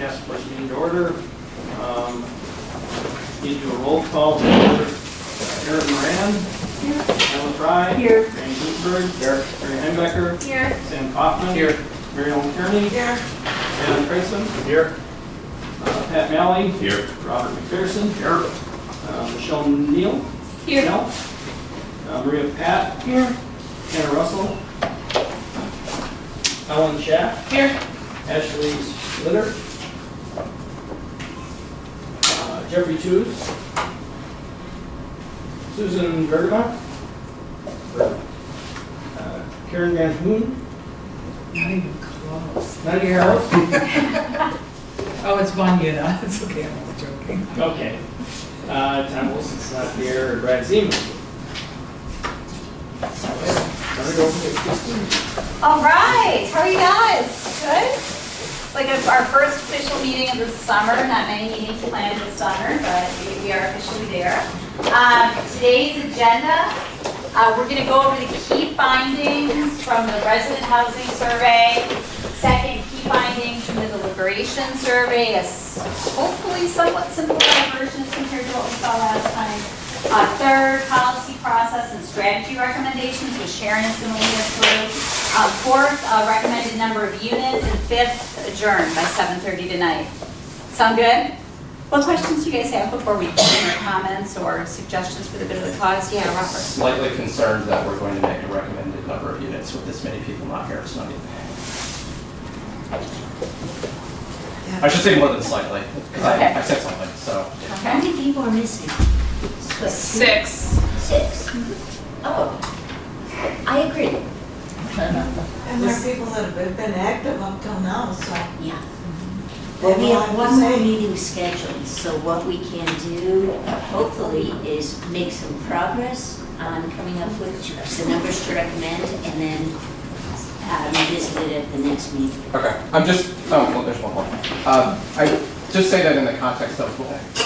task force meeting to order. Need to do a roll call to order. Aaron Moran. Here. Ellen Fry. Here. Randy Gutenberg. Here. Mary Heimbecker. Here. Sam Kaufman. Here. Mary Ellen Kearney. Here. Alan Crason. Here. Pat Malley. Here. Robert McPherson. Here. Michelle Neal. Here. No. Maria Pat. Here. Hannah Russell. Ellen Schaff. Here. Ashley Slitter. Jeffrey Choos. Susan Bergama. Karen Van Hoon. Not even close. Nadia Harris. Oh, it's Vanya. It's okay. I'm only joking. Okay. Tom Wilson's not here. Brad Zeman. All right. How are you guys? Good? Like our first official meeting of the summer. Not many meetings planned this summer, but we are officially there. Today's agenda, we're going to go over the key findings from the resident housing survey. Second, key findings from the deliberation survey, a hopefully somewhat simplified version as compared to what we saw last time. Third, policy process and strategy recommendations, which Sharon is going to lead us through. Fourth, recommended number of units. And fifth, adjourned by 7:30 tonight. Sound good? What questions do you guys have before we begin, or comments or suggestions for the good of the cause? Yeah, Robert. Slightly concerned that we're going to make a recommended number of units with this many people not here tonight. I should say more than slightly, because Okay. I said something, so. How many people are missing? 6. 6. Oh, I agree. And there are people that have been active up till now, so. Yeah. They Well, we will have have one to more say- meeting scheduled, so what we can do, hopefully, is make some progress on coming up with the numbers to recommend, and then revisit it at the next meeting. Okay, I'm just, well, there's one more. I just say that in the context of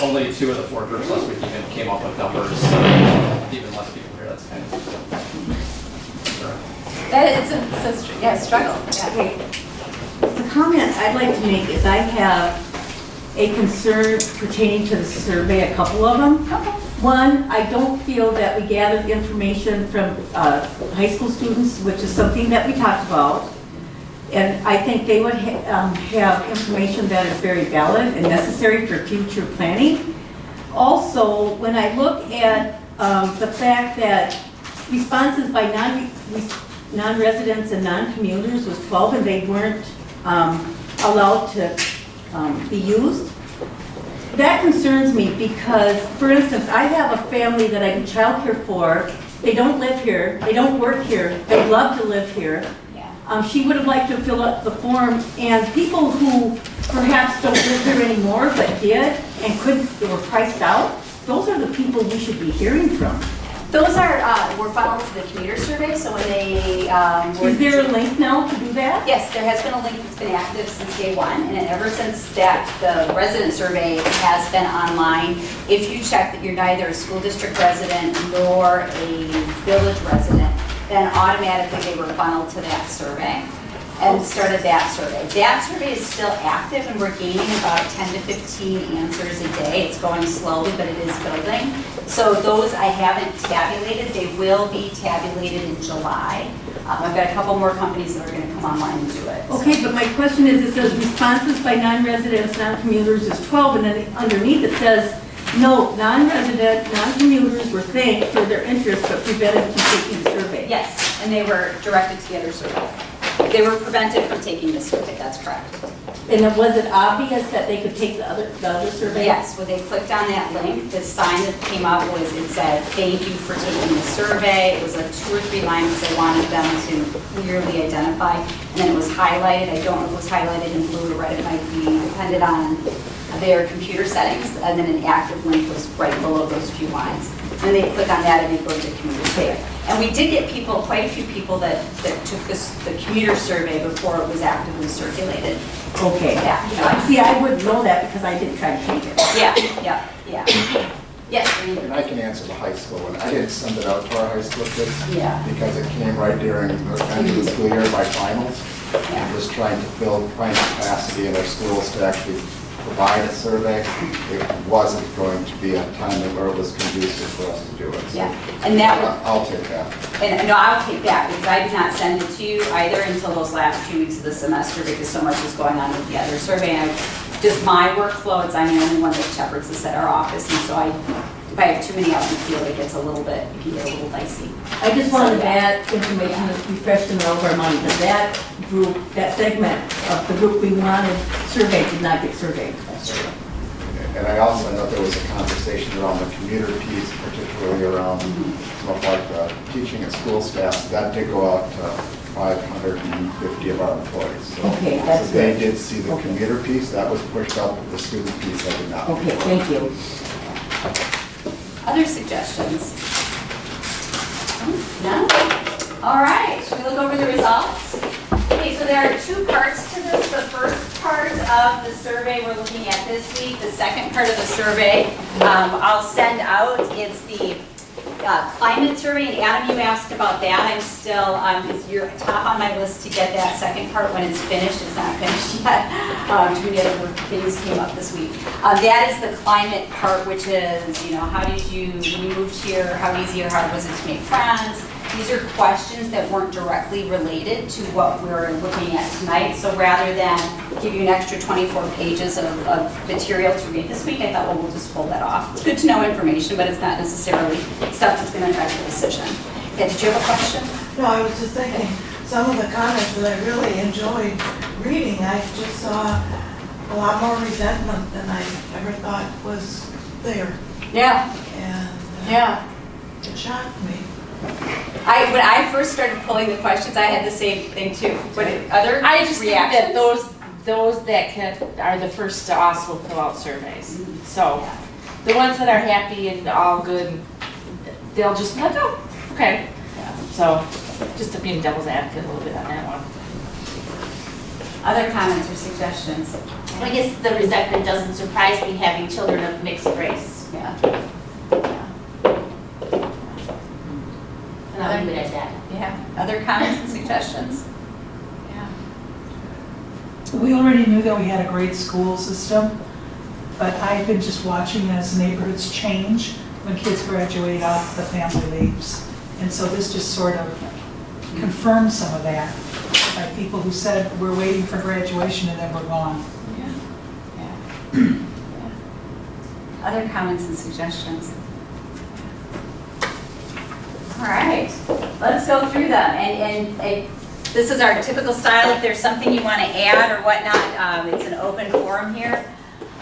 only 2 of the 4 groups last week even came up with numbers, so even less people here, that's kind of. It's a struggle. Yeah. Okay. The comment I'd like to make is I have a concern pertaining to the survey, a couple of them. Okay. One, I don't feel that we gathered information from high school students, which is something that we talked about. And I think they would have information that is very valid and necessary for future planning. Also, when I look at the fact that responses by non-residents and non-commuters was 12 and they weren't allowed to be used, that concerns me because, for instance, I have a family that I do childcare for. They don't live here. They don't work here. They'd love to live here. She would have liked to fill out the form, and people who perhaps don't live here anymore but did and were priced out, those are the people we should be hearing from. Those were funneled to the commuter survey, so when they Is there a link now to do that? Yes, there has been a link that's been active since day one, and ever since that, the resident survey has been online. If you check that you're neither a school district resident nor a village resident, then automatically they were funneled to that survey and started that survey. That survey is still active, and we're gaining about 10 to 15 answers a day. It's going slowly, but it is building. So those I haven't tabulated. They will be tabulated in July. I've got a couple more companies that are going to come online and do it. Okay, but my question is, it says responses by non-residents, non-commuters is 12, and then underneath it says, no, non-resident, non-commuters were thanked for their interest but prevented from taking the survey. Yes, and they were directed to the other survey. They were prevented from taking this survey, that's correct. And was it obvious that they could take the other survey? Yes, when they clicked on that link, the sign that came up was, it said, thank you for taking the survey. It was like 2 or 3 lines because I wanted them to clearly identify. And then it was highlighted. I don't know if it was highlighted in blue or red. It might be dependent on their computer settings. And then an active link was right below those few lines. And they click on that and they go to commuter survey. And we did get people, quite a few people that took the commuter survey before it was actively circulated. Okay. Yeah. See, I wouldn't know that because I didn't try to take it. Yeah. Yes. And I can answer the high school one. I didn't send it out to our high school kids Yeah. because it came right during the end of the school year by finals. and just trying to find capacity in our schools to actually provide a survey. It wasn't going to be a time where it was conducive for us to do it. So Yeah, and that would, I'll take that. and no, I'll take that, because I did not send it to you either until those last 2 weeks of the semester, because so much is going on with the other survey. And just my workflow, it's I'm the only one that shepherds this at our office, and so if I have too many out in the field, it gets a little bit, it can get a little dicey. I just wanted that information to be fresh in over our mind, because that group, that segment of the group we wanted surveyed did not get surveyed. That's true. And I also know there was a conversation around the commuter piece, particularly around stuff like teaching and school staff. That did go out to 550 of our employees. So, Okay, that's so they good. did see the commuter piece. That was pushed up. The student piece, I did not. Okay, thank you. Other suggestions? No? All right, should we look over the results? Okay, so there are two parts to this. The first part of the survey we're looking at this week. The second part of the survey I'll send out. It's the climate survey, and Adam, you asked about that. I'm still, you're top on my list to get that second part when it's finished. It's not finished yet. Too many other things came up this week. That is the climate part, which is, you know, how did you, when you moved here, how easy or hard was it to make friends? These are questions that weren't directly related to what we're looking at tonight. So rather than give you an extra 24 pages of material to read this week, I thought, well, we'll just pull that off. It's good to know information, but it's not necessarily stuff that's going to drive the decision. Yeah, did you have a question? No, I was just thinking, some of the comments that I really enjoyed reading, I just saw a lot more resentment than I ever thought was there. Yeah. And it shocked me. When I first started pulling the questions, I had the same thing too. But other I just think reactions? that those that are the first to also fill out surveys. So the ones that are happy and all good, they'll just be like, oh, okay. So just to be devil's advocate a little bit on that one. Other comments or suggestions? I guess the resentment doesn't surprise me, having children of mixed race. Yeah. And I'll leave it at that. Yeah. Other comments and suggestions? Yeah. We already knew that we had a great school system, but I've been just watching as neighborhoods change. When kids graduate out, the family leaves. And so this just sort of confirmed some of that by people who said, we're waiting for graduation and then we're gone. Yeah. Other comments and suggestions? All right, let's go through them. And this is our typical style. If there's something you want to add or whatnot, it's an open forum here.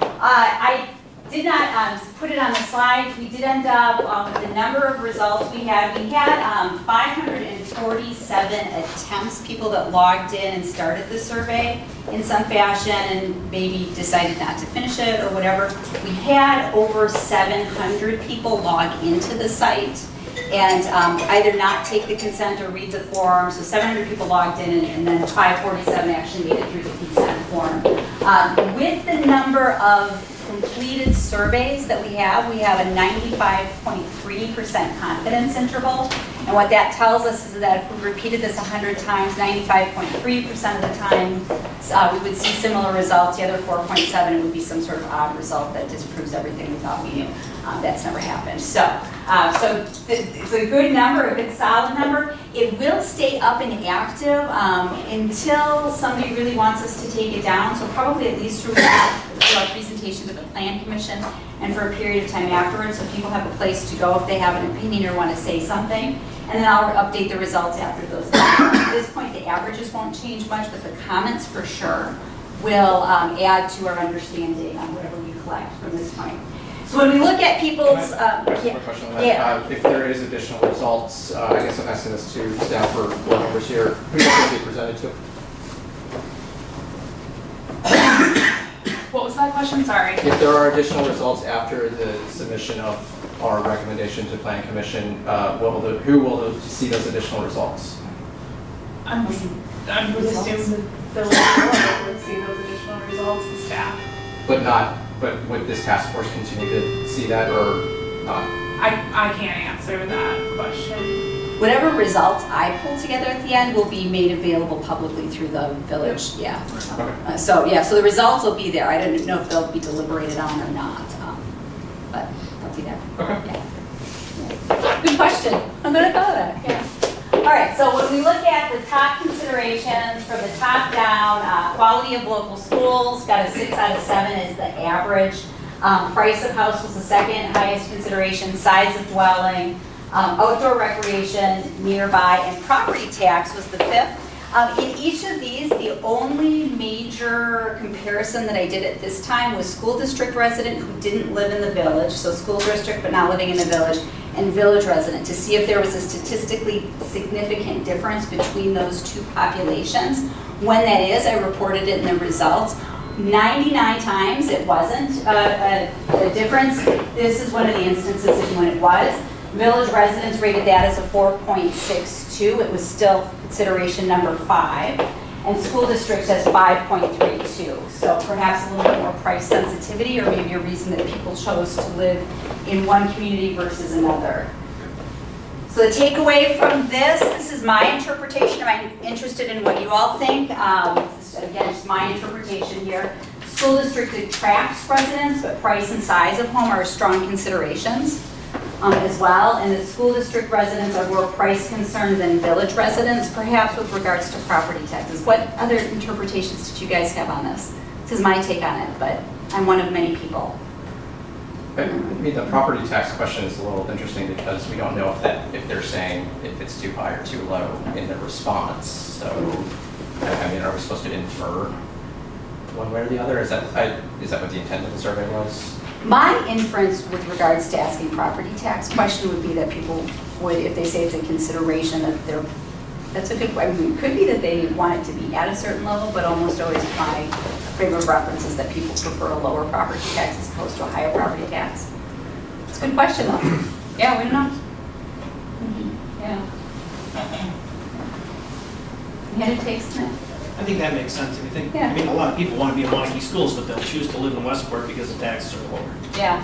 I did not put it on the slides. We did end up with the number of results we had. We had 547 attempts, people that logged in and started the survey in some fashion and maybe decided not to finish it or whatever. We had over 700 people log into the site and either not take the consent or read the form. So 700 people logged in and then 547 actually made it through the consent form. With the number of completed surveys that we have a 95.3% confidence interval. And what that tells us is that if we repeated this 100 times, 95.3% of the time, we would see similar results. The other 4.7, it would be some sort of odd result that disproves everything we thought we knew. That's never happened. So it's a good number, a good solid number. It will stay up and active until somebody really wants us to take it down. So probably at least through our presentation to the Plan Commission and for a period of time afterwards, so people have a place to go if they have an opinion or want to say something. And then I'll update the results after those. At this point, the averages won't change much, but the comments for sure will add to our understanding on whatever we collect from this point. So when we look at people's, Quick question on that. If there is additional results, I guess I'm asking this to staff or board members here, who's going to be presented to? What was that question? Sorry. If there are additional results after the submission of our recommendation to Plan Commission, who will see those additional results? I would assume that the report would see those additional results, the staff. But would this task force continue to see that or not? I can't answer that question. Whatever results I pull together at the end will be made available publicly through the village, yeah. So the results will be there. I don't know if they'll be deliberated on or not, but they'll be there. Okay. Yeah. Good question. I'm gonna follow that, yeah. All right, so when we look at the top considerations for the top down, quality of local schools, got a 6 out of 7 is the average. Price of house was the second highest consideration, size of dwelling, outdoor recreation nearby, and property tax was the 5th. In each of these, the only major comparison that I did at this time was school district resident who didn't live in the village, so school district but not living in the village, and village resident, to see if there was a statistically significant difference between those two populations. When that is, I reported it in the results. 99 times it wasn't a difference. This is one of the instances when it was. Village residents rated that as a 4.62. It was still consideration number 5. And school districts as 5.32. So perhaps a little bit more price sensitivity, or maybe a reason that people chose to live in one community versus another. So the takeaway from this is my interpretation. I'm interested in what you all think. Again, just my interpretation here. School district attracts residents, but price and size of home are strong considerations as well. And the school district residents are more price concerned than village residents, perhaps with regards to property taxes. What other interpretations did you guys have on this? This is my take on it, but I'm one of many people. I mean, the property tax question is a little interesting because we don't know if they're saying if it's too high or too low in their response. So, I mean, are we supposed to infer one way or the other? Is that what the intent of the survey was? My inference with regards to asking property tax question would be that people would, if they say it's a consideration, that's a good, I mean, it could be that they want it to be at a certain level, but almost always my frame of reference is that people prefer a lower property tax as opposed to a higher property tax. It's a good question though. Yeah, we don't know. Yeah. Yeah, it takes time. I think that makes sense. I think, Yeah. I mean, a lot of people want to be in Waunakee schools, but they'll choose to live in Westport because the taxes are lower. Yeah.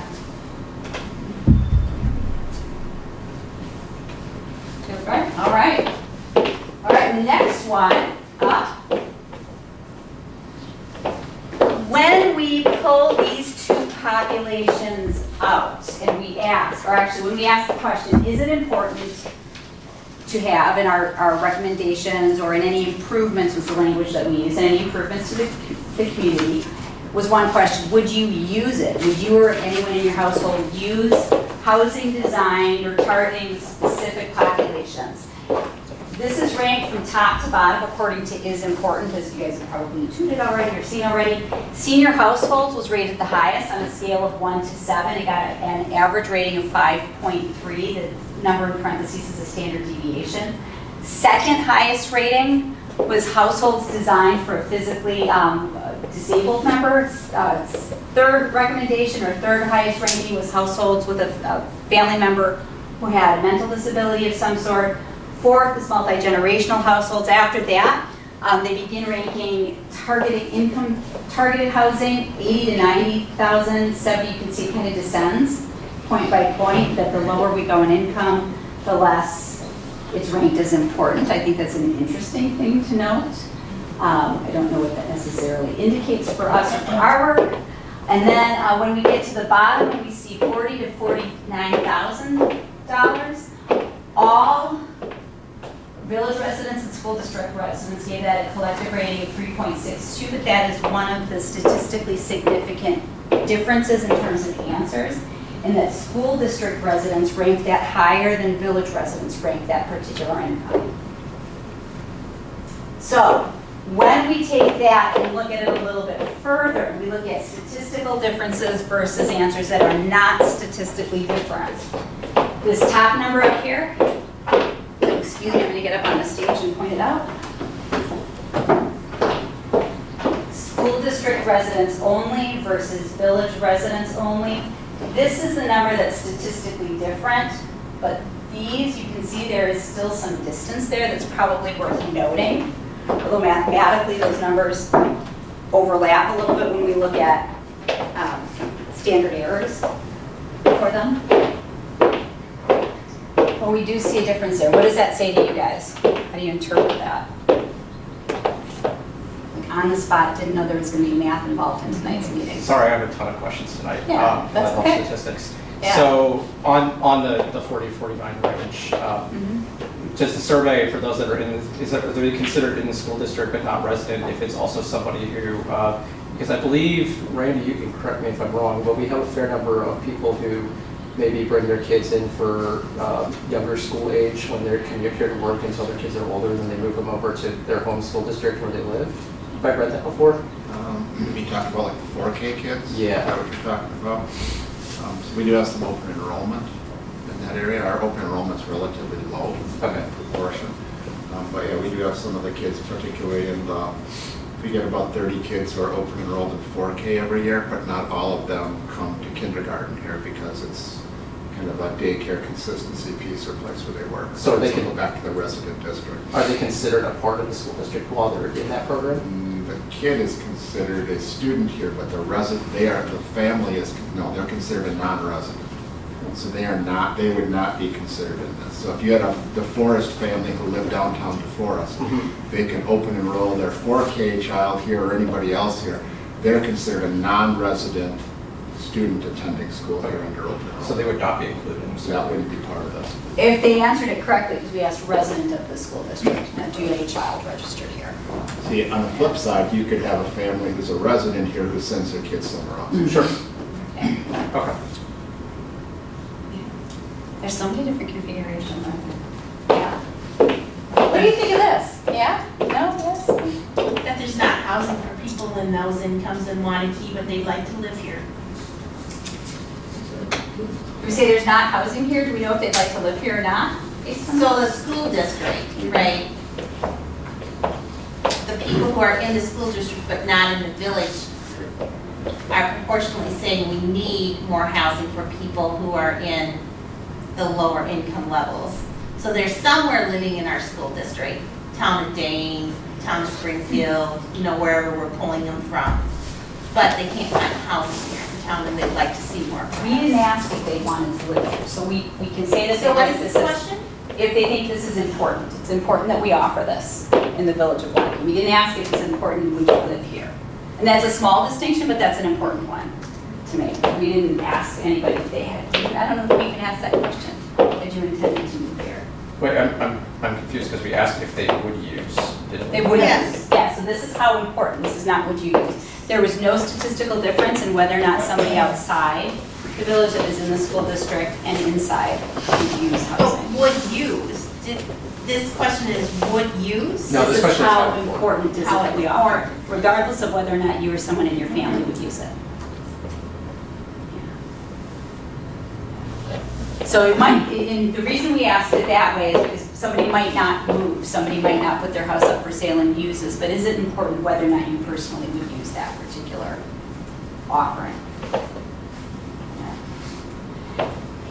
Good, all right. All right, the next one up. When we pull these two populations out and we ask, or actually when we ask the question, is it important to have in our recommendations or in any improvements, was the language that we use, and any improvements to the community, was one question. Would you use it? Would you or anyone in your household use housing design or targeting specific populations? This is ranked from top to bottom according to is important, as you guys have probably tuned already or seen already. Senior households was rated the highest on a scale of 1 to 7. It got an average rating of 5.3. The number in parentheses is a standard deviation. Second highest rating was households designed for a physically disabled member. Third recommendation, or third highest ranking, was households with a family member who had a mental disability of some sort. Fourth is multi-generational households. After that, they begin ranking targeted housing, 80 to 90,000. 70, you can see, kind of descends point by point, that the lower we go in income, the less it's ranked as important. I think that's an interesting thing to note. I don't know what that necessarily indicates for us or for our work. And then when we get to the bottom, we see $40,000 to $49,000. All village residents and school district residents gave that a collective rating of 3.62, but that is one of the statistically significant differences in terms of answers, and that school district residents ranked that higher than village residents ranked that particular income. So when we take that and look at it a little bit further, we look at statistical differences versus answers that are not statistically different. This top number up here, excuse me, I'm going to get up on the stage and point it out. School district residents only versus village residents only. This is the number that's statistically different, but these, you can see there is still some distance there that's probably worth noting. Although mathematically those numbers overlap a little bit when we look at standard errors for them. Well, we do see a difference there. What does that say to you guys? How do you interpret that? On the spot, didn't know there was going to be math involved in tonight's meeting. Sorry, I have a ton of questions tonight. Yeah, that's level okay. Statistics. Yeah. So on the 40-49 range, does the survey for those that are in, are they considered in the school district but not resident if it's also somebody who, because I believe, Randy, you can correct me if I'm wrong, but we have a fair number of people who maybe bring their kids in for younger school age when they're commute here to work until their kids are older, and then they move them over to their home school district where they live. Have I read that before? We talked about like the 4K kids? Yeah. Is that what you're talking about? So we do have some open enrollment in that area. Our open enrollment's relatively low proportion. But yeah, we do have some of the kids, particularly in the, we get about 30 kids who are open enrolled in 4K every year, but not all of them come to kindergarten here because it's kind of a daycare consistency piece or place where they work. So they can go back to the resident district. Are they considered a part of the school district while they're in that program? The kid is considered a student here, but the family is, no, they're considered a non-resident. So they would not be considered in this. So if you had the Forest family who lived downtown DeForest, they can open enroll their 4K child here or anybody else here. They're considered a non-resident student attending school here under open enrollment. So they would not be included in the So that wouldn't be part of this. If they answered it correctly, because we asked resident of the school district, now do you have a child registered here? See, on the flip side, you could have a family who's a resident here who sends their kids somewhere else. Sure. Okay. Okay. There's so many different configurations. Yeah. What do you think of this? Yeah? No? Yes? That there's not housing for people in those incomes in Waunakee, but they'd like to live here. Do we say there's not housing here? Do we know if they'd like to live here or not? So the school district, right? The people who are in the school district but not in the village are proportionally saying we need more housing for people who are in the lower income levels. So they're somewhere living in our school district, town of Dane, town of Springfield, wherever we're pulling them from. But they can't find housing here in town and they'd like to see more. We didn't ask if they wanted to live here, so we can say this. So what is this question? If they think this is important. It's important that we offer this in the village of Waunakee. We didn't ask if it's important we don't live here. And that's a small distinction, but that's an important one to make. We didn't ask anybody if they had. I don't know if we can ask that question. Did you intend to move here? Wait, I'm confused because we asked if they would use, didn't we? They would. Yes. Yeah, so this is how important. This is not what you use. There was no statistical difference in whether or not somebody outside the village that is in the school district and inside would use housing. Would use. This question is would use? No, this This is question is how how important is it How that we offer, important. regardless of whether or not you or someone in your family would use it. So it might, and the reason we asked it that way is because somebody might not move, somebody might not put their house up for sale and use this, but is it important whether or not you personally would use that particular offering?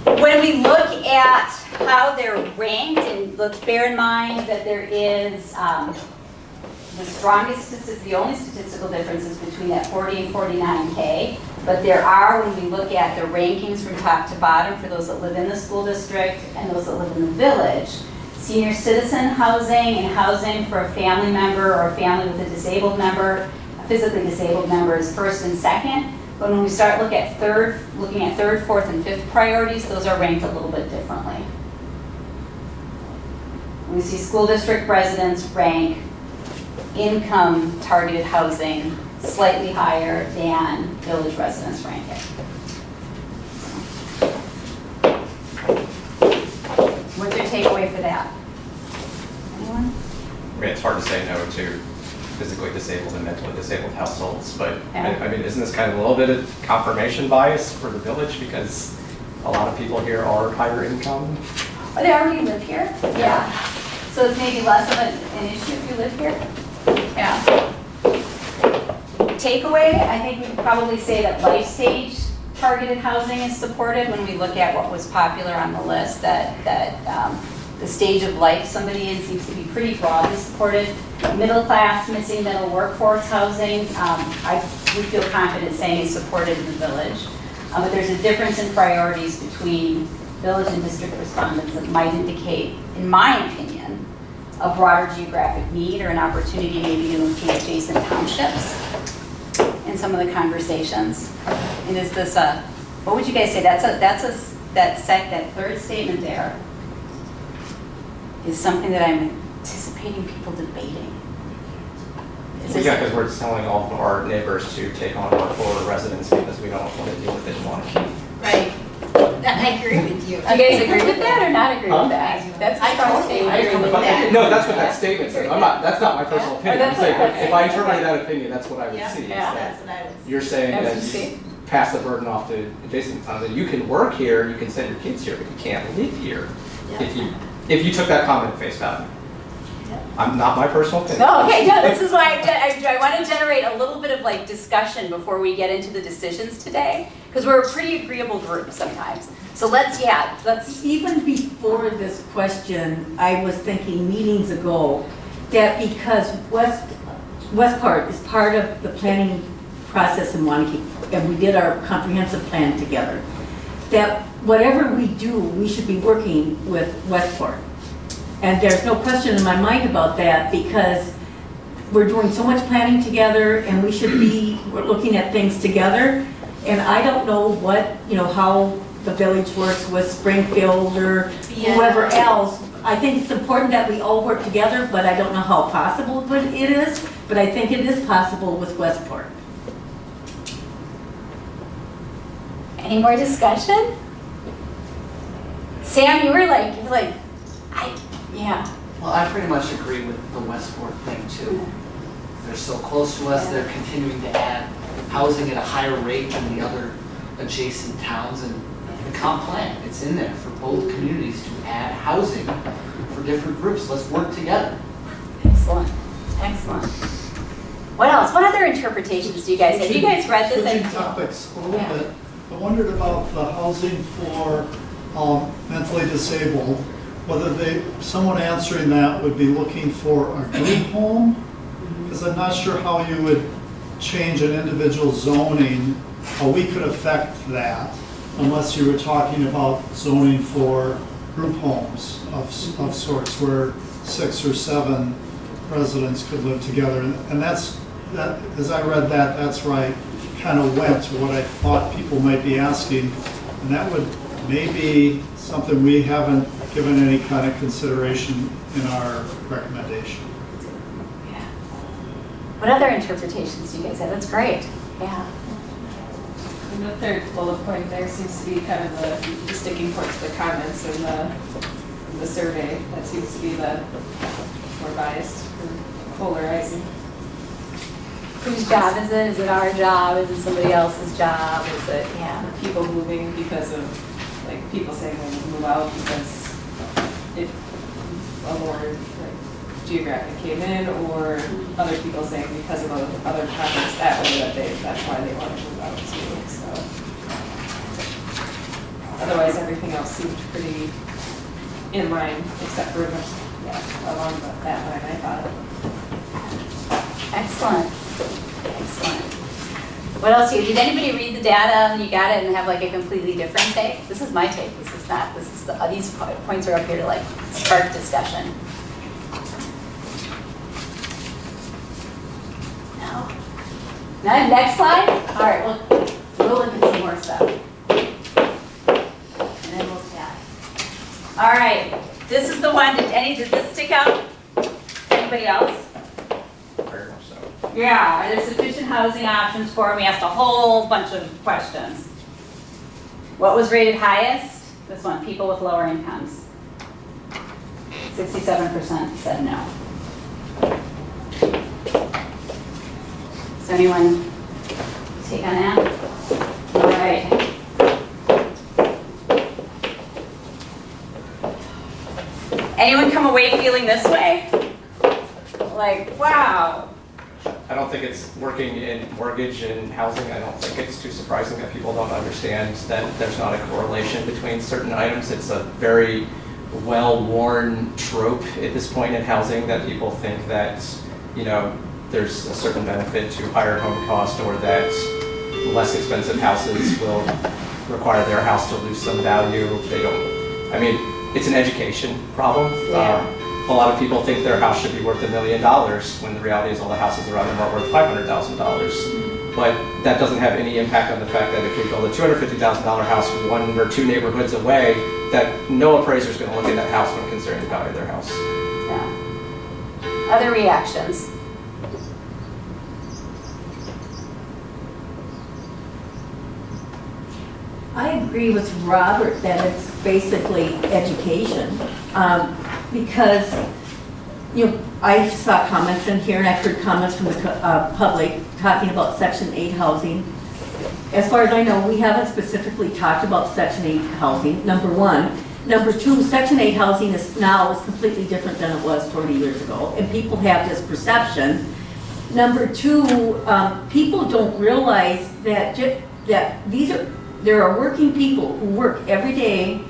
When we look at how they're ranked, and let's bear in mind that there is the strongest, the only statistical difference is between that 40 and 49K, but there are, when we look at the rankings from top to bottom for those that live in the school district and those that live in the village, senior citizen housing and housing for a family member or a family with a disabled member, a physically disabled member is first and second. But when we start looking at third, fourth, and fifth priorities, those are ranked a little bit differently. We see school district residents rank income targeted housing slightly higher than village residents rank it. What's your takeaway for that? Anyone? I mean, it's hard to say no to physically disabled and mentally disabled households, but Yeah. I mean, isn't this kind of a little bit of confirmation bias for the village because a lot of people here are higher income? Oh, they already live here? Yeah. So it's maybe less of an issue if you live here? Yeah. Takeaway, I think we could probably say that life stage targeted housing is supported when we look at what was popular on the list, that the stage of life somebody in seems to be pretty broadly supported. Middle class, missing middle workforce housing, we feel confident saying is supported in the village. But there's a difference in priorities between village and district respondents that might indicate, in my opinion, a broader geographic need or an opportunity maybe to locate adjacent townships in some of the conversations. And is this a, what would you guys say? That third statement there is something that I'm anticipating people debating. Is this- Yeah, because we're telling all of our neighbors to take on our forward residents because we don't want to deal with it in Waunakee. Right. I agree with you. Do you guys agree with that or not agree Huh? with that? That's a I strong totally statement. agree with that. No, that's what that statement says. That's not my personal opinion. I'm that's saying, what I'm if I saying. interpreted that opinion, that's what I would Yeah, see. is Yeah. that that's what I would say. You're saying That's that what you you see? pass the burden off to adjacent towns, and you can work here, you can send your kids here, but you can't live here. If you took that comment at face value. I'm not my personal opinion. No, okay, no, this is why I want to generate a little bit of like discussion before we get into the decisions today, because we're a pretty agreeable group sometimes. So let's. Even before this question, I was thinking meetings ago that because Westport is part of the planning process in Waunakee, and we did our comprehensive plan together, that whatever we do, we should be working with Westport. And there's no question in my mind about that because we're doing so much planning together and we're looking at things together. And I don't know what, how the village works with Springfield or whoever else. I think it's important that we all work together, but I don't know how possible it is. But I think it is possible with Westport. Any more discussion? Sam, you were like, yeah. Well, I pretty much agree with the Westport thing too. They're so close to us, they're continuing to add housing at a higher rate than the other adjacent towns, and the comp plan, it's in there for both communities to add housing for different groups. Let's work together. Excellent. What else? What other interpretations do you guys have? Have you guys read this? Switching topics a little bit. I wondered about the housing for mentally disabled, whether someone answering that would be looking for a group home, because I'm not sure how you would change an individual zoning, how we could affect that, unless you were talking about zoning for group homes of sorts, where 6 or 7 residents could live together. And that, as I read that, that's where I kind of went to what I thought people might be asking, and that would maybe something we haven't given any kind of consideration in our recommendation. Yeah. What other interpretations do you guys have? That's great. Yeah. And the third bullet point there seems to be kind of the sticking point to the comments in the survey. That seems to be the more biased or polarizing. Whose job is it? Is it our job? Is it somebody else's job? Is it, yeah. People moving because of, like, people saying they would move out because if a more geographic came in, or other people saying because of other comments that way that's why they want to move out too. So otherwise, everything else seemed pretty in line, except for along that line. I thought. Excellent. What else? Did anybody read the data and you got it and have like a completely different take? This is my take. This is not. These points are up here to like spark discussion. No. Next slide. All right. We'll look at some more stuff, and then we'll chat. All right. This is the one. Did this stick out? Anybody else? Very much so. Yeah, are there sufficient housing options for them? We asked a whole bunch of questions. What was rated highest? This one, people with lower incomes. 67% said no. Does anyone take on that? All right. Anyone come away feeling this way? Like, wow. I don't think it's working in mortgage and housing. I don't think it's too surprising that people don't understand that there's not a correlation between certain items. It's a very well-worn trope at this point in housing that people think that, there's a certain benefit to higher home cost, or that less expensive houses will require their house to lose some value. They don't, I mean, it's an education problem. A lot of people think their house should be worth $1 million when the reality is all the houses around them are worth $500,000. But that doesn't have any impact on the fact that if we build a $250,000 house 1 or 2 neighborhoods away, that no appraiser is going to look at that house when considering the value of their house. Yeah. Other reactions? I agree with Robert that it's basically education, because, you know, I saw comments in here and I've heard comments from the public talking about Section 8 housing. As far as I know, we haven't specifically talked about Section 8 housing, number one. Number two, Section 8 housing is completely different than it was 40 years ago, and people have this perception. Number two, people don't realize that there are working people who work every day,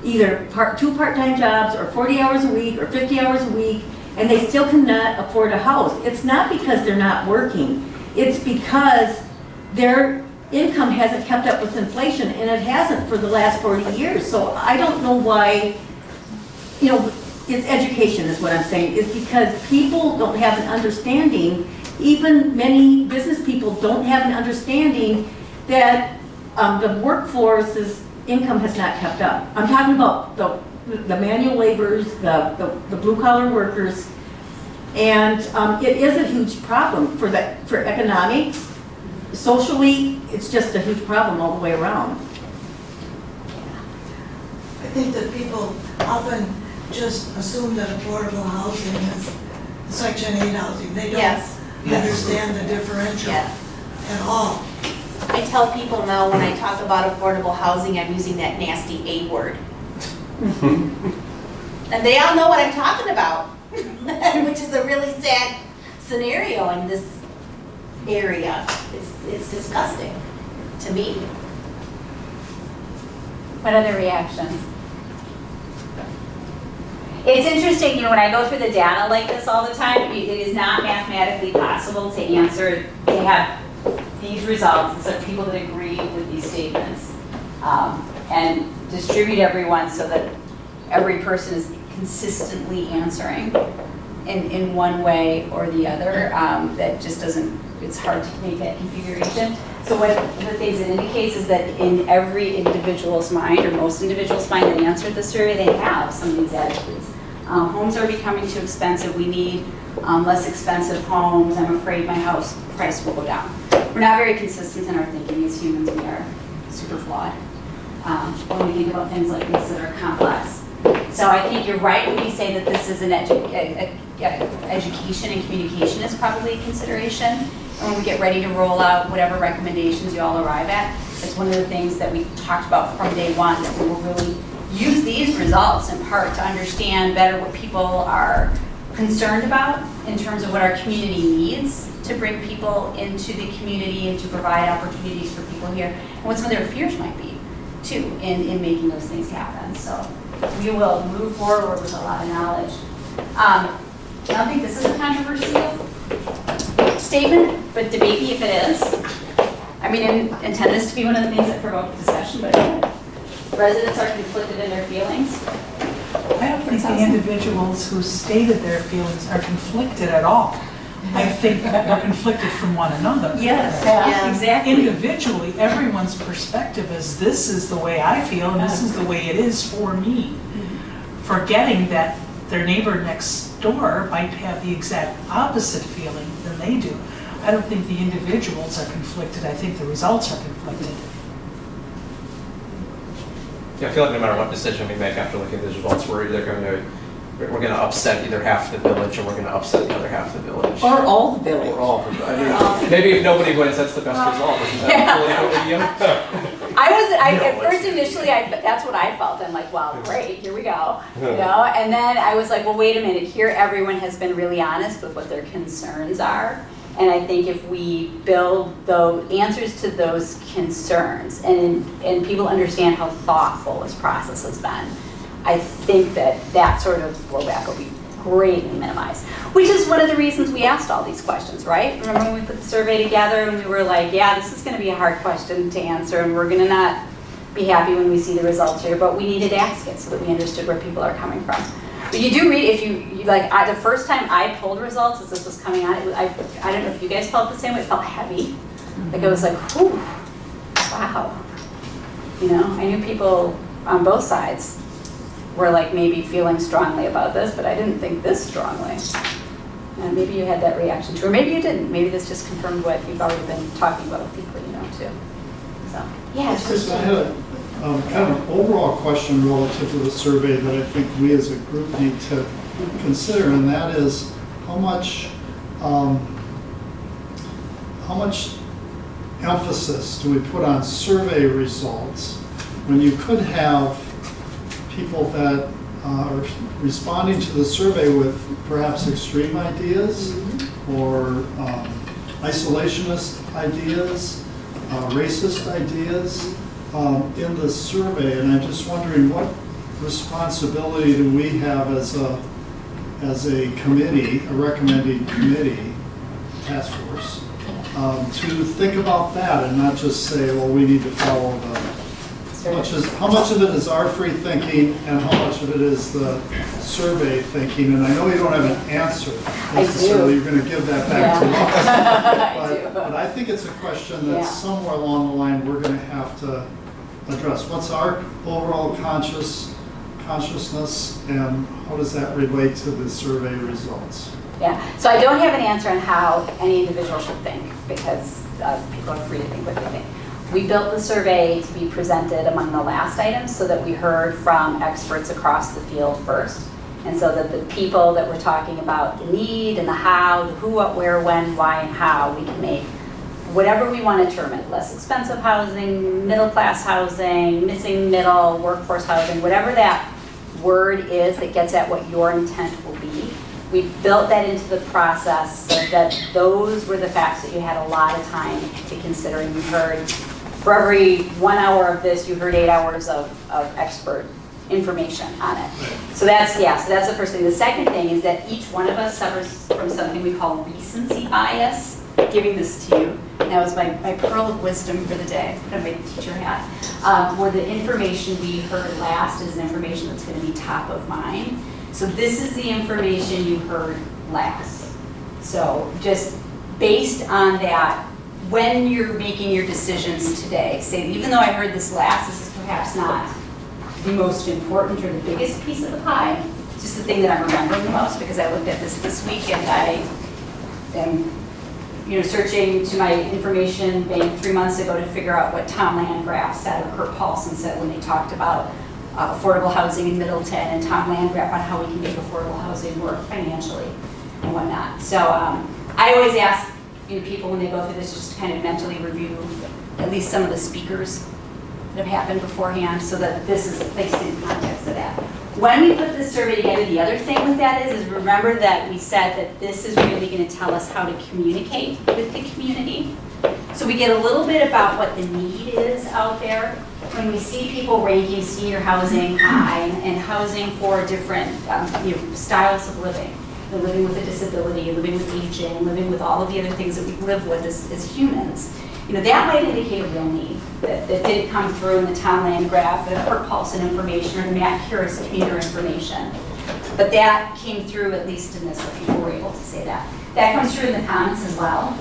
either 2 part-time jobs or 40 hours a week or 50 hours a week, and they still cannot afford a house. It's not because they're not working. It's because their income hasn't kept up with inflation, and it hasn't for the last 40 years. So I don't know why, you know, it's education is what I'm saying. It's because people don't have an understanding, even many business people don't have an understanding that the workforce's income has not kept up. I'm talking about the manual laborers, the blue-collar workers, and it is a huge problem for economics. Socially, it's just a huge problem all the way around. I think that people often just assume that affordable housing is Section 8 housing. They don't understand the differential at all. I tell people now when I talk about affordable housing, I'm using that nasty A word. And they all know what I'm talking about, which is a really sad scenario in this area. It's disgusting to me. What other reactions? It's interesting, you know, when I go through the data like this all the time, it is not mathematically possible to answer, to have these results, and so people that agree with these statements, and distribute everyone so that every person is consistently answering in one way or the other. That just doesn't, it's hard to make that configuration. So what the things it indicates is that in every individual's mind, or most individuals' mind that answered the survey, they have some of these attitudes. Homes are becoming too expensive. We need less expensive homes. I'm afraid my house price will go down. We're not very consistent in our thinking as humans. We are super flawed when we think about things like this that are complex. So I think you're right when you say that this is an education and communication is probably a consideration. And when we get ready to roll out whatever recommendations you all arrive at, it's one of the things that we talked about from day one, that we will really use these results in part to understand better what people are concerned about in terms of what our community needs to bring people into the community and to provide opportunities for people here, and what some of their fears might be, too, in making those things happen. So we will move forward with a lot of knowledge. I don't think this is a controversial statement, but debate me if it is. I mean, I intend this to be one of the things that provoke discussion, but residents are conflicted in their feelings. I don't think the individuals who stated their feelings are conflicted at all. I think that they're conflicted from one another. Yes, exactly. Individually, everyone's perspective is, this is the way I feel and this is the way it is for me. Forgetting that their neighbor next door might have the exact opposite feeling than they do. I don't think the individuals are conflicted. I think the results are conflicted. Yeah, I feel like no matter what decision we make after looking at the results, we're going to upset either half the village, or we're going to upset the other half of the village. Or all the village. Or all of the village. I mean, maybe if nobody wins, that's the best result. Isn't that At first initially, that's what I felt. I'm like, well, great, here we go. You know? And then I was like, well, wait a minute. Here, everyone has been really honest with what their concerns are. And I think if we build the answers to those concerns, and people understand how thoughtful this process has been, I think that sort of blowback will be greatly minimized. Which is one of the reasons we asked all these questions, right? Remember when we put the survey together and we were like, yeah, this is going to be a hard question to answer, and we're going to not be happy when we see the results here, but we needed to ask it so that we understood where people are coming from. But you do read, if you like, the first time I pulled results as this was coming out, I don't know if you guys felt the same way, it felt heavy. Like it was like, whew, wow. You know, I knew people on both sides were like maybe feeling strongly about this, but I didn't think this strongly. And maybe you had that reaction too, or maybe you didn't. Maybe this just confirmed what you've already been talking about with people you know too. So, yeah. Chris, I had a kind of an overall question relative to the survey that I think we as a group need to consider, and that is how much emphasis do we put on survey results when you could have people that are responding to the survey with perhaps extreme ideas or isolationist ideas, racist ideas in the survey, and I'm just wondering what responsibility do we have as a committee, a recommending committee, task force, to think about that and not just say, well, we need to follow how much of it is our free thinking and how much of it is the survey thinking? And I know you don't have an answer necessarily. You're going to give that back to us. But I think it's a question that somewhere along the line we're going to have to address. What's our overall consciousness and how does that relate to the survey results? Yeah, so I don't have an answer on how any individual should think because people are free to think what they think. We built the survey to be presented among the last items so that we heard from experts across the field first. And so that the people that we're talking about the need and the how, the who, what, where, when, why, and how, we can make whatever we want to term it, less expensive housing, middle class housing, missing middle, workforce housing, whatever that word is that gets at what your intent will be. We built that into the process so that those were the facts that you had a lot of time to consider. And you heard, for every 1 hour of this, you heard 8 hours of expert information on it. So that's the first thing. The second thing is that each one of us suffers from something we call recency bias. Giving this to you, and that was my pearl of wisdom for the day. I made a teacher hat. Where the information we heard last is information that's going to be top of mind. So this is the information you heard last. So just based on that, when you're making your decisions today, say, even though I heard this last, this is perhaps not the most important or the biggest piece of the pie. It's just the thing that I'm remembering the most because I looked at this week and I am searching to my information bank 3 months ago to figure out what Tom Landgraf said or Kurt Paulson said when they talked about affordable housing in Middleton and Tom Landgraf on how we can make affordable housing work financially and whatnot. So I always ask people when they go through this just to kind of mentally review at least some of the speakers that have happened beforehand so that this is placed in context of that. When we put this survey together, the other thing with that is remember that we said that this is really going to tell us how to communicate with the community. So we get a little bit about what the need is out there. When we see people ranking senior housing high and housing for different styles of living, living with a disability, living with aging, living with all of the other things that we live with as humans, that might indicate a real need that didn't come through in the Tom Landgraf, the Kurt Paulson information, or the Matt Curis commuter information. But that came through at least in this, where people were able to say that. That comes through in the comments as well.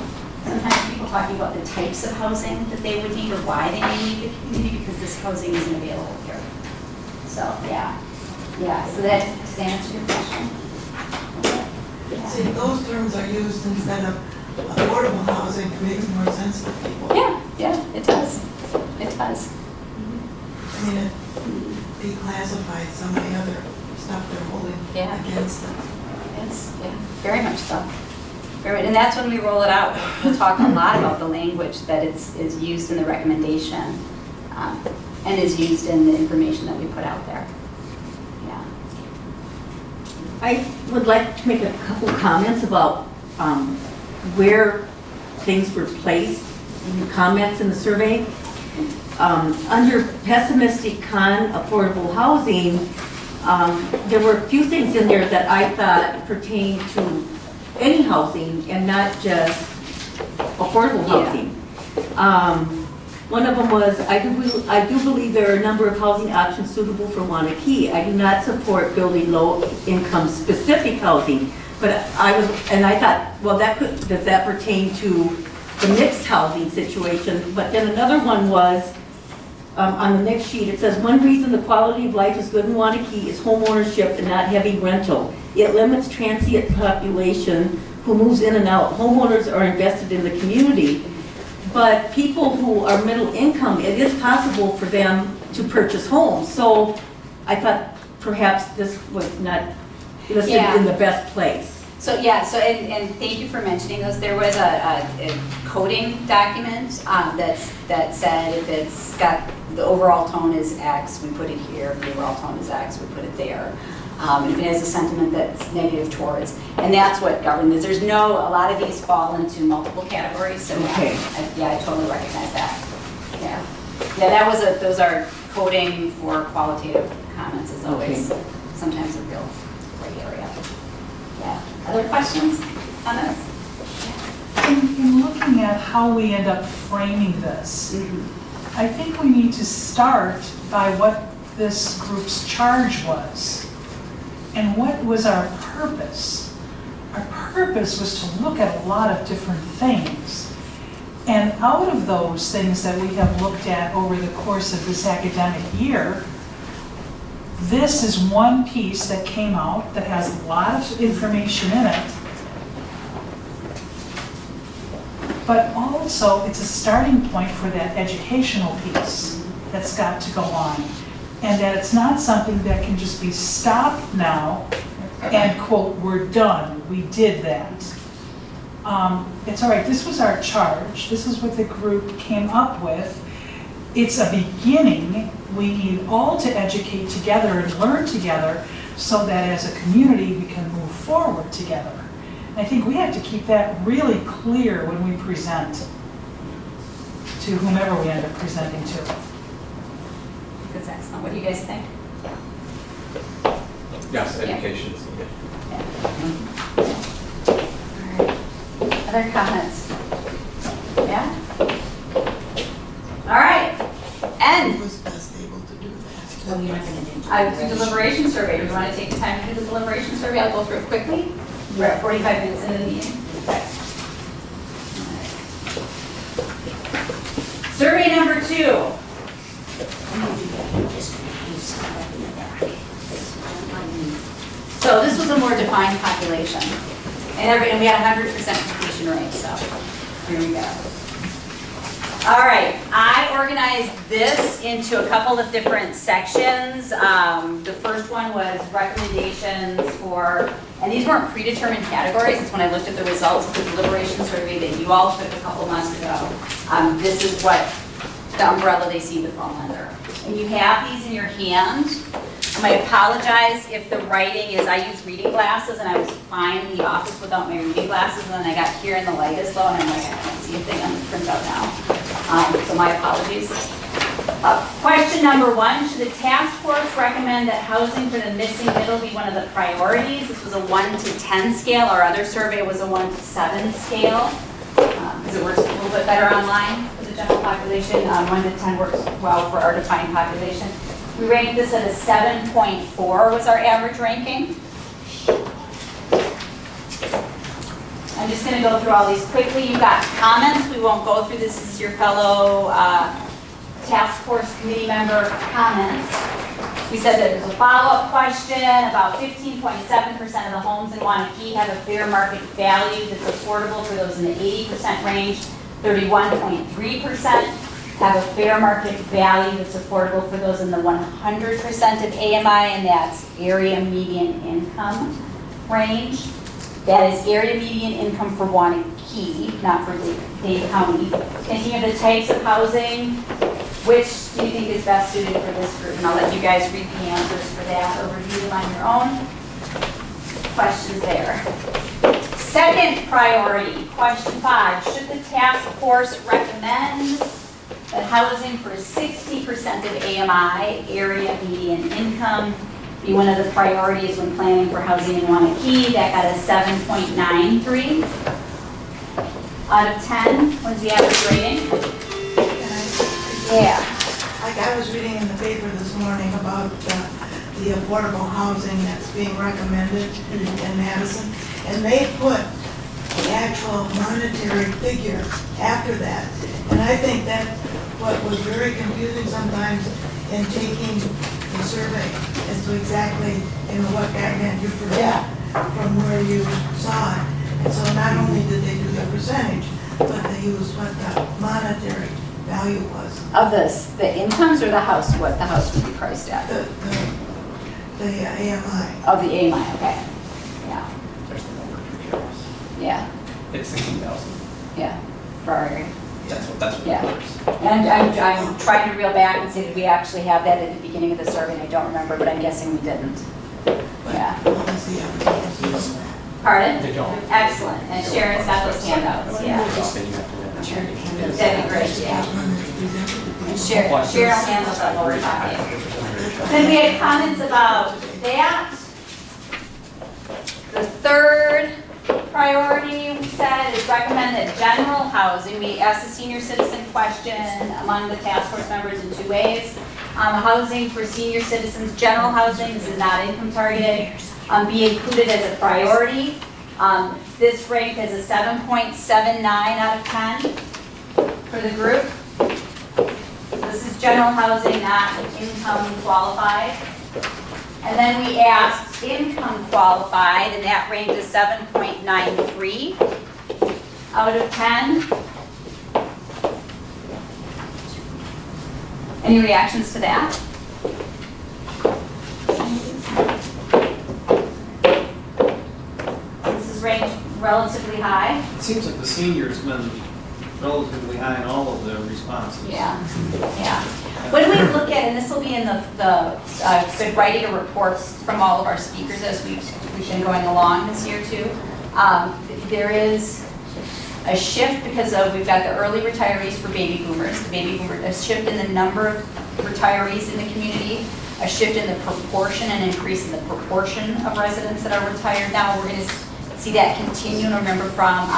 Sometimes people talking about the types of housing that they would need or why they may need the community because this housing isn't available here. So yeah. So that does that answer your question? See, those terms are used instead of affordable housing. It makes more sense to people. Yeah, it does. It does. I mean, it declassified some of the other stuff they're holding against them. Yes, very much so. And that's when we roll it out. We'll talk a lot about the language that is used in the recommendation and is used in the information that we put out there. Yeah. I would like to make a couple comments about where things were placed in the comments in the survey. Under pessimistic affordable housing, there were a few things in there that I thought pertained to any housing and not just affordable housing. One of them was, I do believe there are a number of housing options suitable for Waunakee. I do not support building low-income specific housing. But I thought, well, does that pertain to the mixed housing situation? But then another one was, on the next sheet, it says, one reason the quality of life is good in Waunakee is home ownership and not heavy rental. It limits transient population who moves in and out. Homeowners are invested in the community. But people who are middle income, it is possible for them to purchase homes. So I thought perhaps this was not listed in the best place. So yeah, and thank you for mentioning those. There was a coding document that said if it's got, the overall tone is X, we put it here. If the overall tone is X, we put it there. If it has a sentiment that's negative towards, and that's what governs. There's a lot of these fall into multiple categories, so okay. I totally recognize that. Yeah, those are coding for qualitative comments is always sometimes a real gray area. Yeah, other questions on this? In looking at how we end up framing this, I think we need to start by what this group's charge was. And what was our purpose? Our purpose was to look at a lot of different things. And out of those things that we have looked at over the course of this academic year, this is one piece that came out that has a lot of information in it. But also, it's a starting point for that educational piece that's got to go on. And that it's not something that can just be stopped now and quote, we're done, we did that. It's all right, this was our charge, this is what the group came up with. It's a beginning, we need all to educate together and learn together so that as a community we can move forward together. And I think we have to keep that really clear when we present to whomever we end up presenting to. That's excellent. What do you guys think? Yes, education is needed. All right. Other comments? Yeah? All right. And Who was best able to do that? Oh, you're not gonna do. the deliberation survey. Do you want to take the time to do the deliberation survey? I'll go through it quickly. We're at 45 minutes into the meeting. Okay. Survey number 2. So this was a more defined population. And we had 100% completion rate, so here we go. All right, I organized this into a couple of different sections. The first one was recommendations for, and these weren't predetermined categories. It's when I looked at the results of the deliberation survey that you all took a couple months ago. This is what the umbrella they see would fall under. And you have these in your hand. I apologize if the writing is, I use reading glasses and I was fine in the office without my reading glasses, and then I got here and the light is low and I'm like, I can't see a thing on the printout now. So my apologies. Question number 1, should the task force recommend that housing for the missing middle be one of the priorities? This was a 1 to 10 scale. Our other survey was a 1 to 7 scale. Because it works a little bit better online for the general population. 1 to 10 works well for our defined population. We ranked this at a 7.4 was our average ranking. I'm just going to go through all these quickly. You've got comments. We won't go through this. This is your fellow task force committee member comments. We said that there's a follow-up question. About 15.7% of the homes in Waunakee have a fair market value that's affordable for those in the 80% range. 31.3% have a fair market value that's affordable for those in the 100% of AMI, and that's area median income range. That is area median income for Waunakee, not for Dade County. Thinking of the types of housing, which do you think is best suited for this group? And I'll let you guys read the answers for that or review them on your own. Questions there. Second priority, question 5. Should the task force recommend that housing for 60% of AMI, area median income, be one of the priorities when planning for housing in Waunakee? That got a 7.93 out of 10 was the average rating. Yeah. Like I was reading in the paper this morning about the affordable housing that's being recommended in Madison, and they put the actual monetary figure after that. And I think that what was very confusing sometimes in taking the survey as to exactly, what that meant. You forget from where you saw it. And so not only did they do the percentage, but they used what the monetary value was. Of the incomes or the house, what the house would be priced at? The AMI. Of the AMI, okay. Yeah, There's the number for yours. yeah, It's 16,000. yeah, for our area. That's what Yeah. it is. And I'm trying to reel back and see, did we actually have that at the beginning of the survey? And I don't remember, but I'm guessing we didn't. Yeah. Pardon? They don't. Excellent. And Sharon's got those handouts, yeah. That'd be great, yeah. And Sharon will hand those out over time. Then we had comments about that. The third priority we said is recommend that general housing. We asked the senior citizen question among the task force members in 2 ways. Housing for senior citizens, general housing, this is not income targeted, be included as a priority. This ranked as a 7.79 out of 10 for the group. This is general housing, not income qualified. And then we asked income qualified, and that ranked as 7.93 out of 10. Any reactions to that? This is ranked relatively high. It seems like the senior's been relatively high in all of the responses. Yeah, yeah. When we look at, and this will be in the been writing of reports from all of our speakers as we've been going along this year too, there is a shift because of, we've got the early retirees for baby boomers, a shift in the number of retirees in the community, a shift in the proportion and increase in the proportion of residents that are retired now. We're going to see that continue. And remember from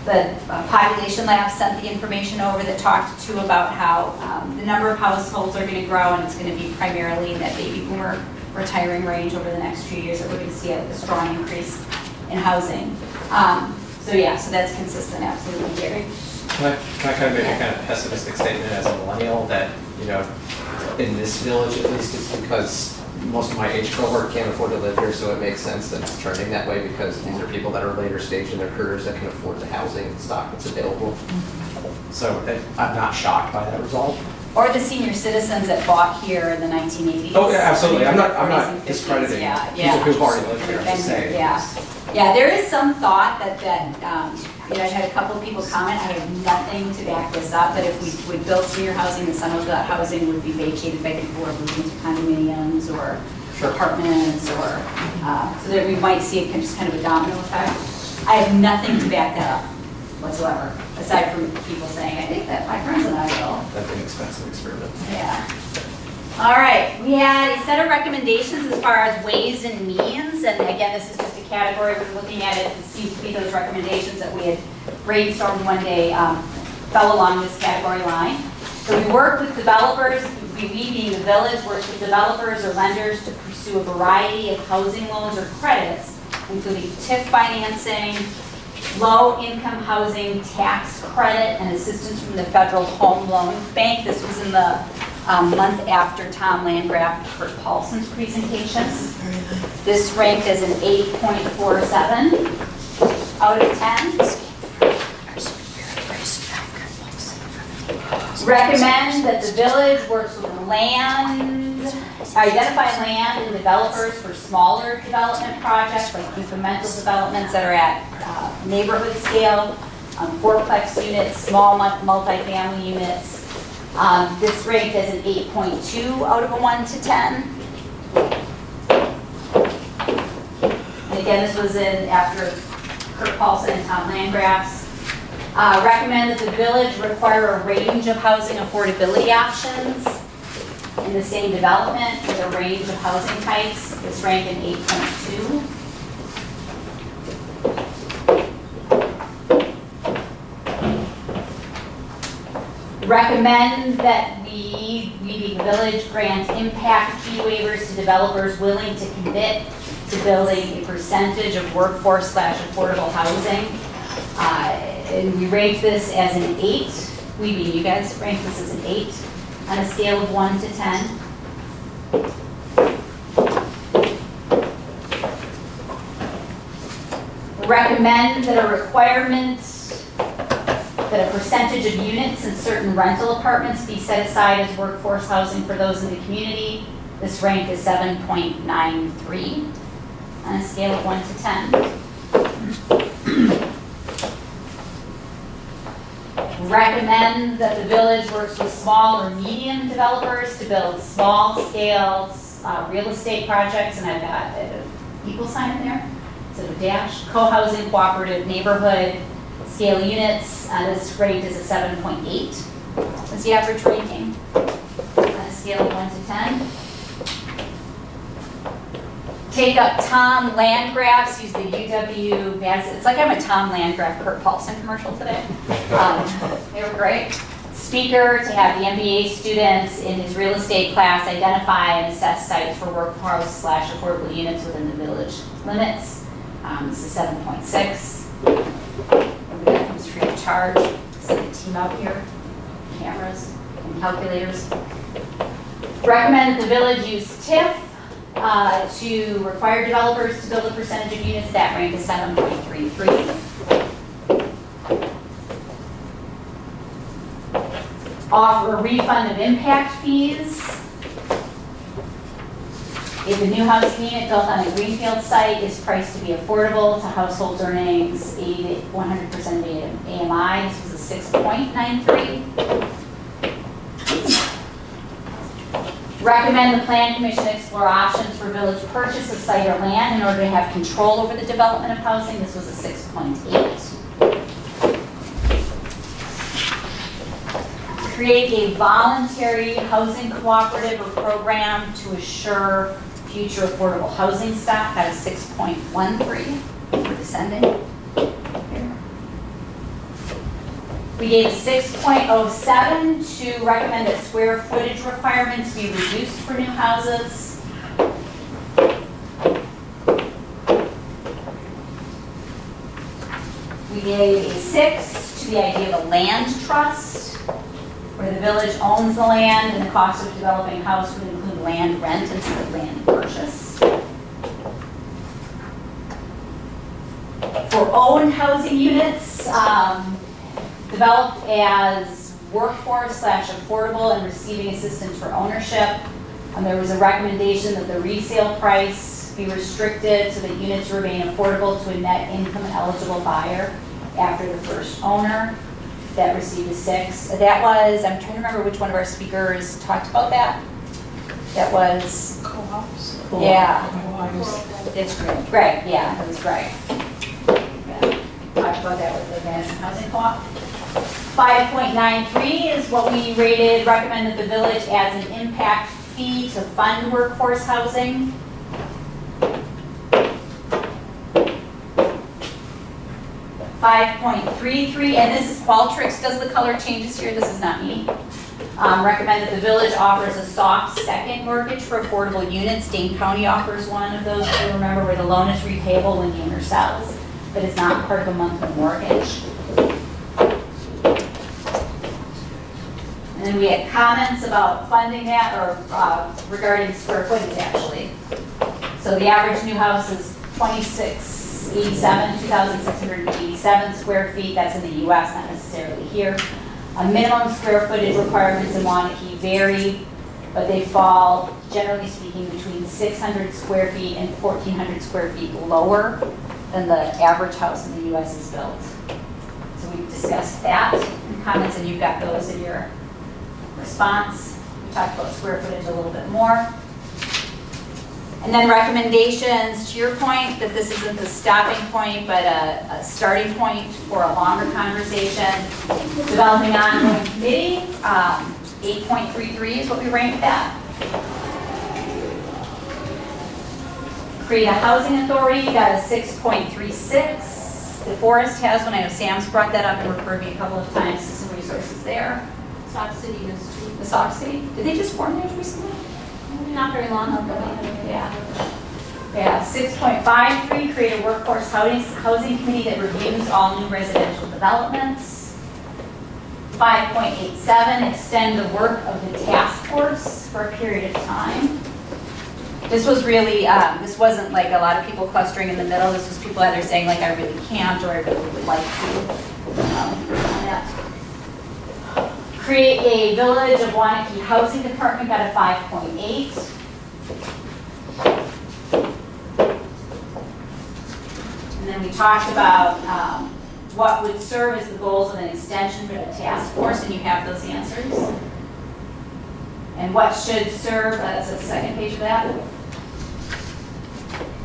the population lab sent the information over that talked to about how the number of households are going to grow, and it's going to be primarily in that baby boomer retiring range over the next few years that we're going to see a strong increase in housing. So yeah, so that's consistent, absolutely, Gary. Can I kind of make a kind of pessimistic statement as a millennial that, in this village at least, it's because most of my age cohort can't afford to live here, so it makes sense that it's trending that way because these are people that are later stage in their careers that can afford the housing stock that's available. So I'm not shocked by that result. Or the senior citizens that bought here in the 1980s. Oh, yeah, absolutely. I'm not discrediting people who've already lived here. I'm just saying. Yeah, there is some thought that I had a couple of people comment. I have nothing to back this up, but if we would build senior housing, then some of that housing would be vacated by people who are moving to condominiums or apartments, or so that we might see just kind of a domino effect. I have nothing to back that up whatsoever, aside from people saying, I think that my friends and I will. That's an expensive experiment. Yeah. All right, we had a set of recommendations as far as ways and means, and again, this is just a category. We're looking at it to see to be those recommendations that we had brainstormed one day fell along this category line. So we worked with developers, we being the village, worked with developers or lenders to pursue a variety of housing loans or credits, including TIF financing, low-income housing tax credit, and assistance from the Federal Home Loan Bank. This was in the month after Tom Landgraf and Kurt Paulson's presentations. This ranked as an 8.47 out of 10. Recommend that the village works with identify land and developers for smaller development projects, like incremental developments that are at neighborhood scale, fourplex units, small multifamily units. This ranked as an 8.2 out of a 1 to 10. And again, this was in after Kurt Paulson and Tom Landgraf's. Recommend that the village require a range of housing affordability options in the same development with a range of housing types. This ranked an 8.2. recommend that we, being the village, grant impact fee waivers to developers willing to commit to building a percentage of workforce/affordable housing. And we rate this as an 8. We being you guys rank this as an 8 on a scale of 1 to 10. Recommend that a requirement that a percentage of units in certain rental apartments be set aside as workforce housing for those in the community. This rank is 7.93 on a scale of 1 to 10. Recommend that the village works with small or medium developers to build small-scale real estate projects, and I've got an equal sign in there. So a dash, co-housing, cooperative, neighborhood, scale units. This rate is a 7.8. What's the average ranking on a scale of 1 to 10? Take up Tom Landgraf's, use the UW, it's like I'm a Tom Landgraf, Kurt Paulson commercial today. They were great. Speaker to have the MBA students in his real estate class identify and assess sites for workforce/affordable units within the village limits. This is 7.6. That comes free of charge. Send the team out here, cameras and calculators. Recommend that the village use TIF to require developers to build a percentage of units. That rank is 7.33. Offer a refund of impact fees. If a new housing unit built on a greenfield site is priced to be affordable to households earning 100% of AMI, this was a 6.93. Recommend the Plan Commission explore options for village purchase of site or land in order to have control over the development of housing. This was a 6.8. Create a voluntary housing cooperative or program to assure future affordable housing stock. That is 6.13. We're descending. Here. We gave 6.07 to recommend that square footage requirements be reduced for new houses. We gave a 6 to the idea of a land trust, where the village owns the land and the cost of developing a house would include land rent instead of land purchase. For owned housing units, developed as workforce/affordable and receiving assistance for ownership, there was a recommendation that the resale price be restricted so that units remain affordable to a net income eligible buyer after the first owner. That received a 6. That was, I'm trying to remember which one of our speakers talked about that. That was Co-ops. Yeah. It's Greg, yeah, it was Greg. Talked about that with the Madison Housing Co-op. 5.93 is what we rated, recommend that the village adds an impact fee to fund workforce housing. 5.33, and this is Qualtrics does the color changes here, this is not me. Recommend that the village offers a soft second mortgage for affordable units. Dane County offers one of those, if you remember, where the loan is repayable when the owner sells, but it's not part of a monthly mortgage. And then we had comments about funding that, or regarding square footage actually. So the average new house is 2,687 square feet. That's in the US, not necessarily here. Minimum square footage requirements in Waunakee vary, but they fall, generally speaking, between 600 square feet and 1,400 square feet lower than the average house in the US is built. So we've discussed that in comments, and you've got those in your response. We talked about square footage a little bit more. And then recommendations, to your point, that this isn't the stopping point, but a starting point for a longer conversation. Developing ongoing committee, 8.33 is what we ranked that. Create a housing authority, got a 6.36. The Forest has one, I know Sam's brought that up and referred me a couple of times to some resources there. Sock City is too. The Sauk City, did they just form theirs recently? Not very long ago. Yeah. Yeah, 6.53, create a workforce housing committee that reviews all new residential developments. 5.87, extend the work of the task force for a period of time. This was really, this wasn't like a lot of people clustering in the middle. This was people either saying like, I really can't, or I really would like to. Create a Village of Waunakee Housing Department, got a 5.8. And then we talked about what would serve as the goals of an extension for the task force, and you have those answers. And what should serve, that's the second page of that.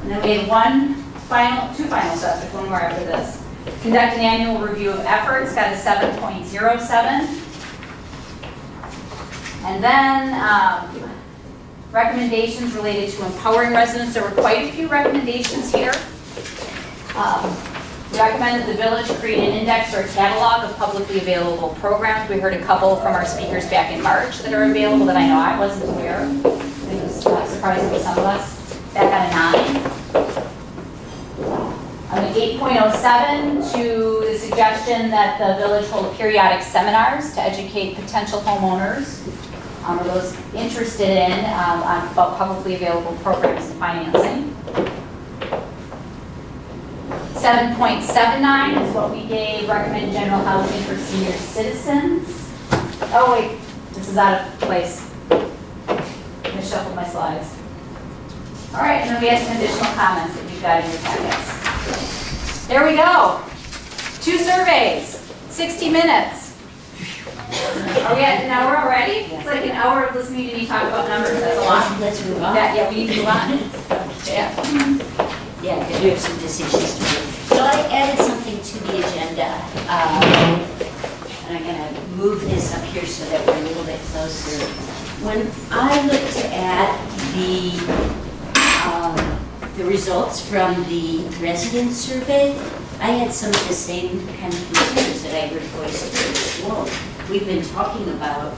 And then we had two final subjects, one more after this. Conduct an annual review of efforts, got a 7.07. And then recommendations related to empowering residents. There were quite a few recommendations here. We recommend that the village create an index or a catalog of publicly available programs. We heard a couple from our speakers back in March that are available that I know I wasn't aware of. It was surprising to some of us. That got a 9. 8.07 to the suggestion that the village hold periodic seminars to educate potential homeowners or those interested in about publicly available programs and financing. 7.79 is what we gave, recommend general housing for senior citizens. Oh wait, this is out of place. I'm gonna shuffle my slides. All right, and then we have some additional comments that you've got in your packets. There we go. 2 surveys, 60 minutes. Are we at an hour already? It's like an hour of listening to me talk about numbers, that's a lot. Let's move on. Yeah, we need to move on. Yeah. Yeah, because we have some decisions to make. So I added something to the agenda. And I'm going to move this up here so that we're a little bit closer. When I looked at the results from the resident survey, I had some of the same kind of concerns that I heard voiced as well. We've been talking about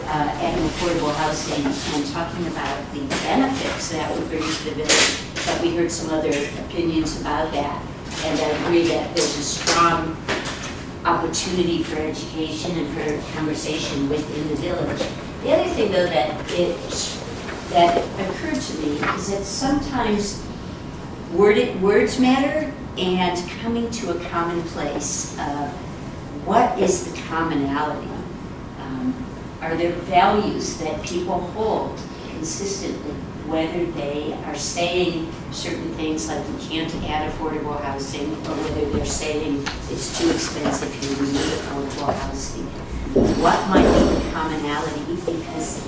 adding affordable housing and talking about the benefits that would bring to the village, but we heard some other opinions about that. And I agree that there's a strong opportunity for education and for conversation within the village. The other thing, though, that occurred to me is that sometimes words matter, and coming to a common place. What is the commonality? Are there values that people hold consistently, whether they are saying certain things like we can't add affordable housing, or whether they're saying it's too expensive here, we need affordable housing? What might be the commonality? Because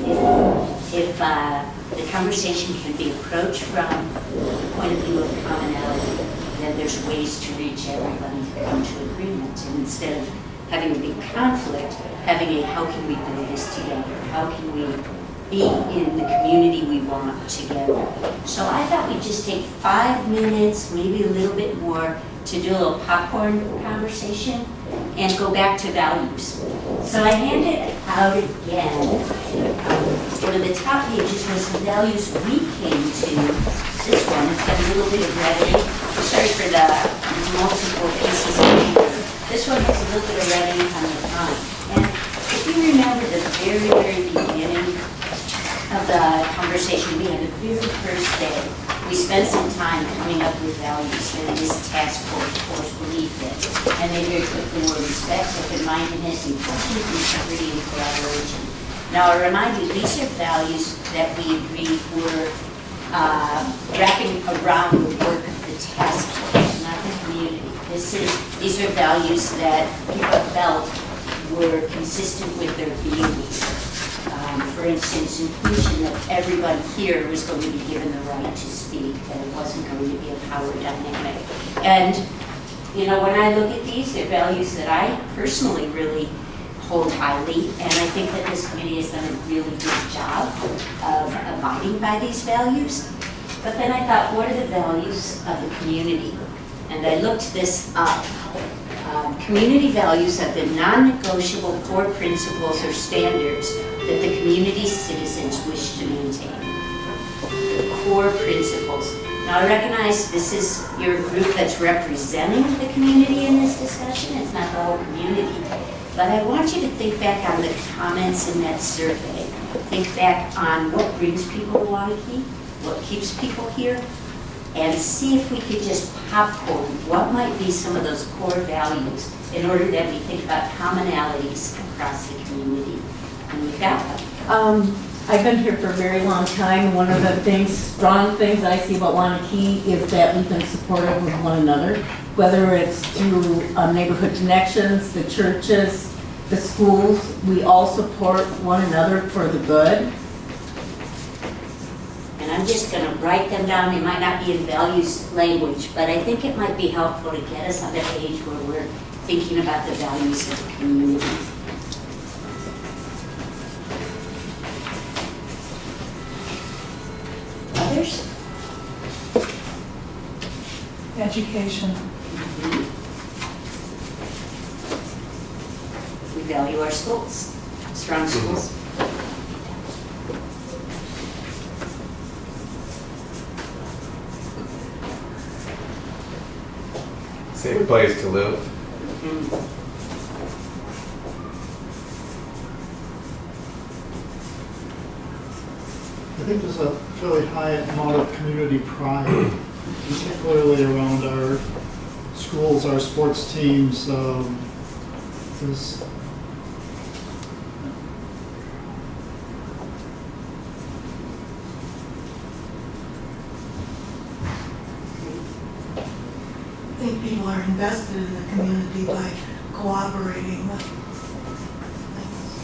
if the conversation can be approached from the point of view of commonality, then there's ways to reach everybody to come to agreement. And instead of having a big conflict, having a how can we do this together? How can we be in the community we want together? So I thought we'd just take 5 minutes, maybe a little bit more, to do a little popcorn conversation and go back to values. So I handed out again, one of the top pages was the values we came to. This one, it's got a little bit of writing. Sorry for the multiple pieces of paper. This one has a little bit of writing on the front. And if you remember the very, very beginning of the conversation we had, the very first day, we spent some time coming up with values, and this Taskforce believed it. And they very quickly were respect, open-mindedness, inclusion, integrity, and collaboration. Now, I remind you, these are values that we agreed were wrapping around the work of the task force, not the community. These are values that people felt were consistent with their being. For instance, inclusion, that everybody here was going to be given the right to speak, that it wasn't going to be a power dynamic. And, you know, when I look at these, they're values that I personally really hold highly, and I think that this committee has done a really good job of abiding by these values. But then I thought, what are the values of the community? And I looked this up. community values are the non-negotiable core principles or standards that the community's citizens wish to maintain. Core principles. Now, I recognize this is your group that's representing the community in this discussion. It's not the whole community. But I want you to think back on the comments in that survey. Think back on what brings people to Waunakee, what keeps people here, and see if we could just popcorn what might be some of those core values in order that we think about commonalities across the community. And we've got them. I've been here for a very long time. One of the things, strong things I see about Waunakee is that we've been supportive of one another, whether it's through neighborhood connections, the churches, the schools. We all support one another for the good. And I'm just going to write them down. They might not be in values language, but I think it might be helpful to get us on the page where we're thinking about the values of the community. Others? Education. We value our schools, strong schools. Safe place to live. I think there's a fairly high amount of community pride, particularly around our schools, our sports teams. There's I think people are invested in the community by cooperating with things.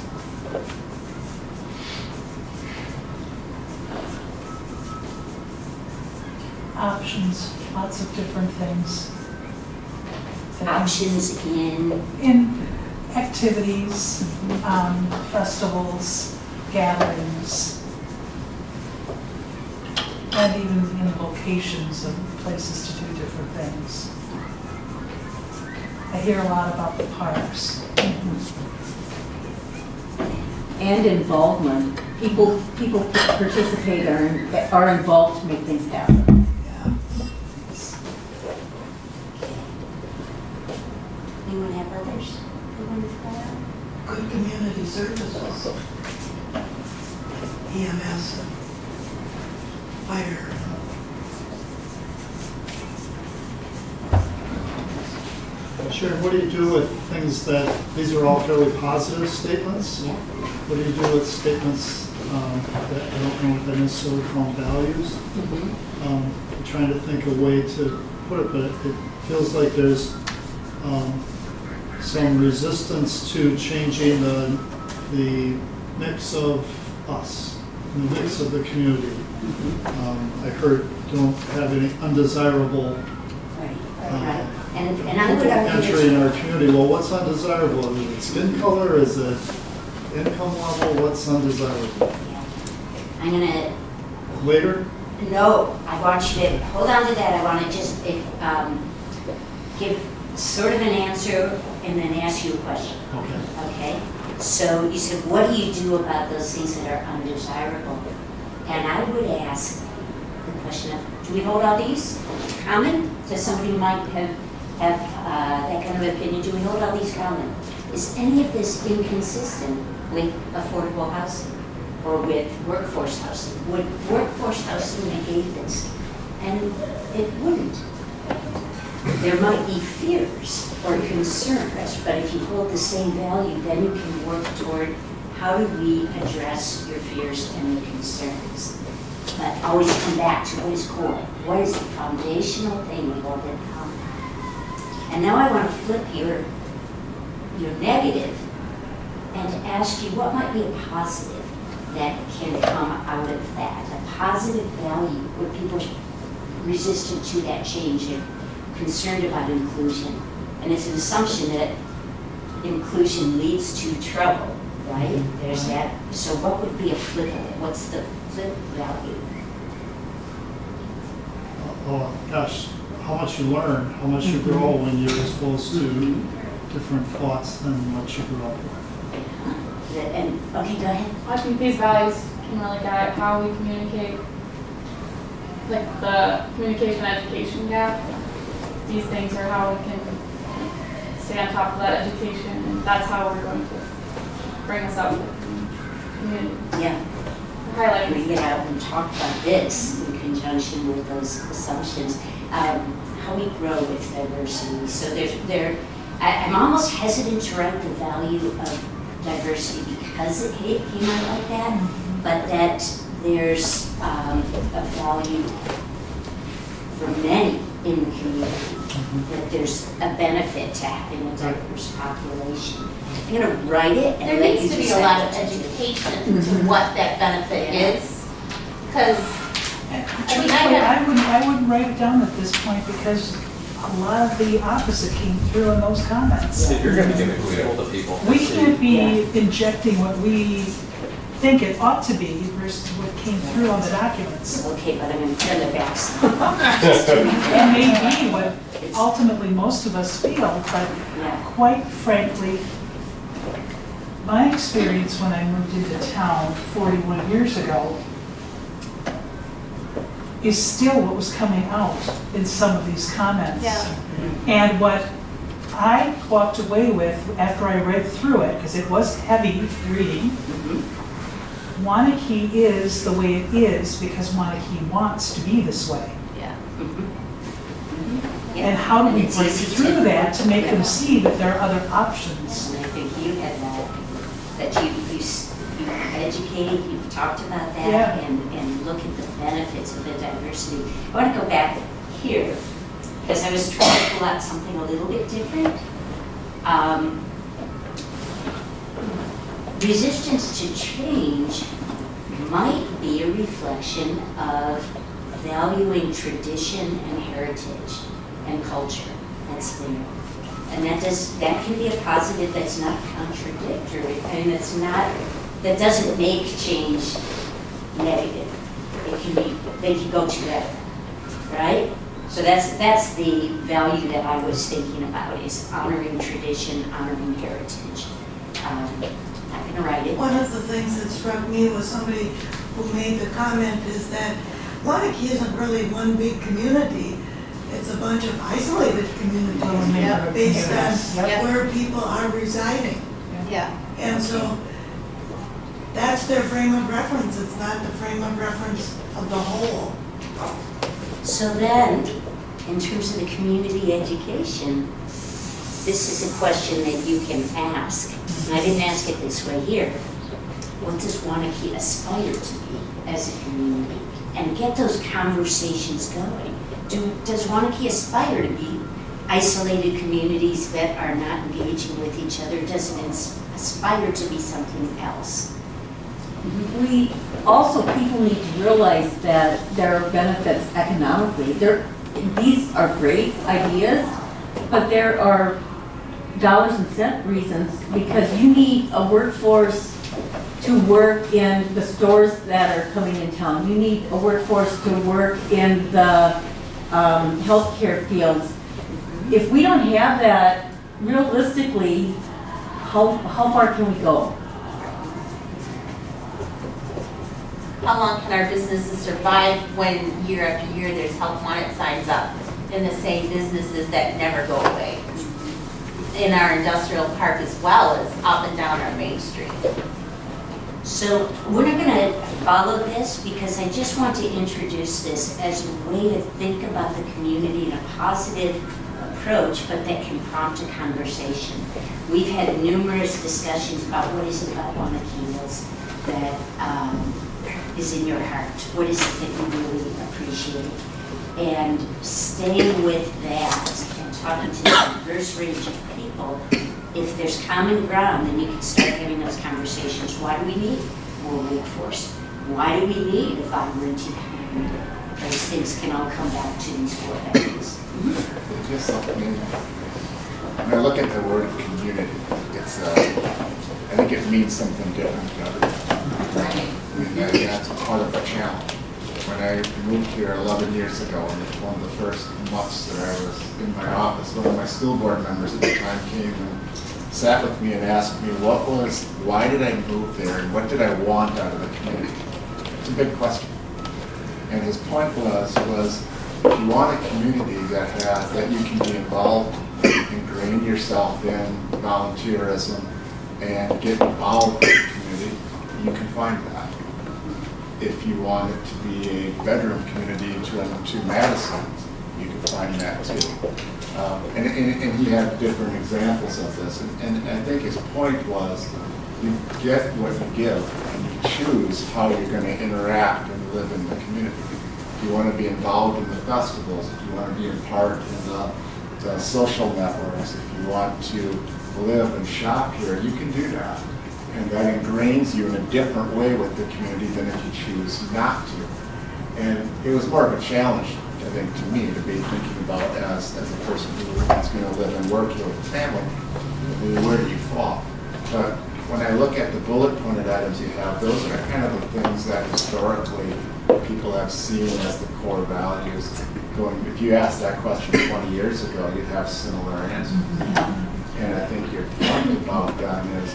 Options, lots of different things. Options in activities, festivals, gatherings, and even in locations of places to do different things. I hear a lot about the parks. And involvement. People participate or are involved to make things happen. Anyone have others? Good community services. EMS, fire. Sharon, what do you do with things that, these are all fairly positive statements? Yeah. What do you do with statements that I don't know if I necessarily call values? I'm trying to think of a way to put it, but it feels like there's some resistance to changing the mix of us, the mix of the community. I heard don't have any undesirable Right. And I would argue entry in our community. Well, what's undesirable? Is it skin color? Is it income level? What's undesirable? I'm going to... Later? No, I want you to hold on to that. I want to just give sort of an answer and then ask you a question. Okay. Okay? So you said, what do you do about those things that are undesirable? And I would ask the question of, do we hold all these common? So somebody might have that kind of opinion. Do we hold all these common? Is any of this inconsistent with affordable housing or with workforce housing? Would workforce housing negate this? And it wouldn't. There might be fears or concerns, but if you hold the same value, then you can work toward how do we address your fears and your concerns. But always come back to what is core. What is the foundational thing we hold in common? And now I want to flip your negative and to ask you what might be a positive that can come out of that. A positive value where people are resistant to that change and concerned about inclusion. And it's an assumption that inclusion leads to trouble, right? There's that. So what would be a flip of it? What's the flip value? Oh, gosh. how much you learn, how much you grow when you're exposed to different thoughts than what you grew up with. And, okay, go ahead. I think these values can really guide how we communicate, like the communication education gap. These things are how we can stay on top of that education, and that's how we're going to bring us up with the community. Yeah. Highlighting. We get out and talk about this in conjunction with those assumptions, how we grow with diversity. So I'm almost hesitant to write the value of diversity because it came out like that, but that there's a value for many in the community, that there's a benefit to having a diverse population. I'm going to write it and There let you needs to be a decide lot what of to do. education to what that benefit is, because Truthfully, I wouldn't write it down at this point because a lot of the opposite came through in those comments. You're going to be giving people to people. We can't be injecting what we think it ought to be versus what came through on the documents. Okay, but I'm going to turn the back. It may be what ultimately most of us feel, but quite frankly, my experience when I moved into town 41 years ago is still what was coming out in some of these comments. Yeah. And what I walked away with after I read through it, because it was heavy reading, Waunakee is the way it is because Waunakee wants to be this way. Yeah. And how do we And it's break easy through to- that to make them see that there are other options? And I think you had that you educated, you've talked about that, Yeah. and look at the benefits of the diversity. I want to go back here, because I was trying to pull out something a little bit different. Resistance to change might be a reflection of valuing tradition and heritage and culture. That's there. And that can be a positive that's not contradictory. I mean, that doesn't make change negative. It can be, they can go together, right? So that's the value that I was thinking about, is honoring tradition, honoring heritage. I'm not gonna write it. One of the things that struck me was somebody who made the comment is that Waunakee isn't really one big community. It's a bunch of isolated communities based on where people are residing. Yeah. And so that's their frame of reference. It's not the frame of reference of the whole. So then, in terms of the community education, this is a question that you can ask. And I didn't ask it this way here. What does Waunakee aspire to be as a community? And get those conversations going. Does Waunakee aspire to be isolated communities that are not engaging with each other? Does it aspire to be something else? We also, people need to realize that there are benefits economically. These are great ideas, but there are dollars and cent reasons, because you need a workforce to work in the stores that are coming in town. You need a workforce to work in the healthcare fields. If we don't have that, realistically, how far can we go? How long can our businesses survive when year after year there's help wanted signs up in the same businesses that never go away? In our industrial park as well as up and down our main street. So we're not going to follow this, because I just want to introduce this as a way to think about the community in a positive approach, but that can prompt a conversation. We've had numerous discussions about what is it about Waunakee that is in your heart. What is it that you really appreciate? And staying with that and talking to a diverse range of people, if there's common ground, then you can start having those conversations. Why do we need more workforce? Why do we need a vibrant economy? Those things can all come back to these four values. Just something, when I look at the word community, it's, I think it means something different to everyone. I mean, that's part of the challenge. when I moved here 11 years ago, and one of the first months that I was in my office, one of my school board members at the time came and sat with me and asked me why did I move there and what did I want out of the community? It's a big question. And his point was if you want a community that you can be involved, ingrain yourself in volunteerism, and get involved with the community, you can find that. If you want it to be a bedroom community to Madison, you can find that too. And he had different examples of this. And I think his point was you get what you give and you choose how you're going to interact and live in the community. If you want to be involved in the festivals, if you want to be a part in the social networks, if you want to live and shop here, you can do that. And that ingrains you in a different way with the community than if you choose not to. And it was more of a challenge, I think, to me, to be thinking about as a person who is going to live and work here with a family, where do you fall? But when I look at the bullet pointed items you have, those are kind of the things that historically people have seen as the core values. If you asked that question 20 years ago, you'd have similar answers. And I think your point about that is,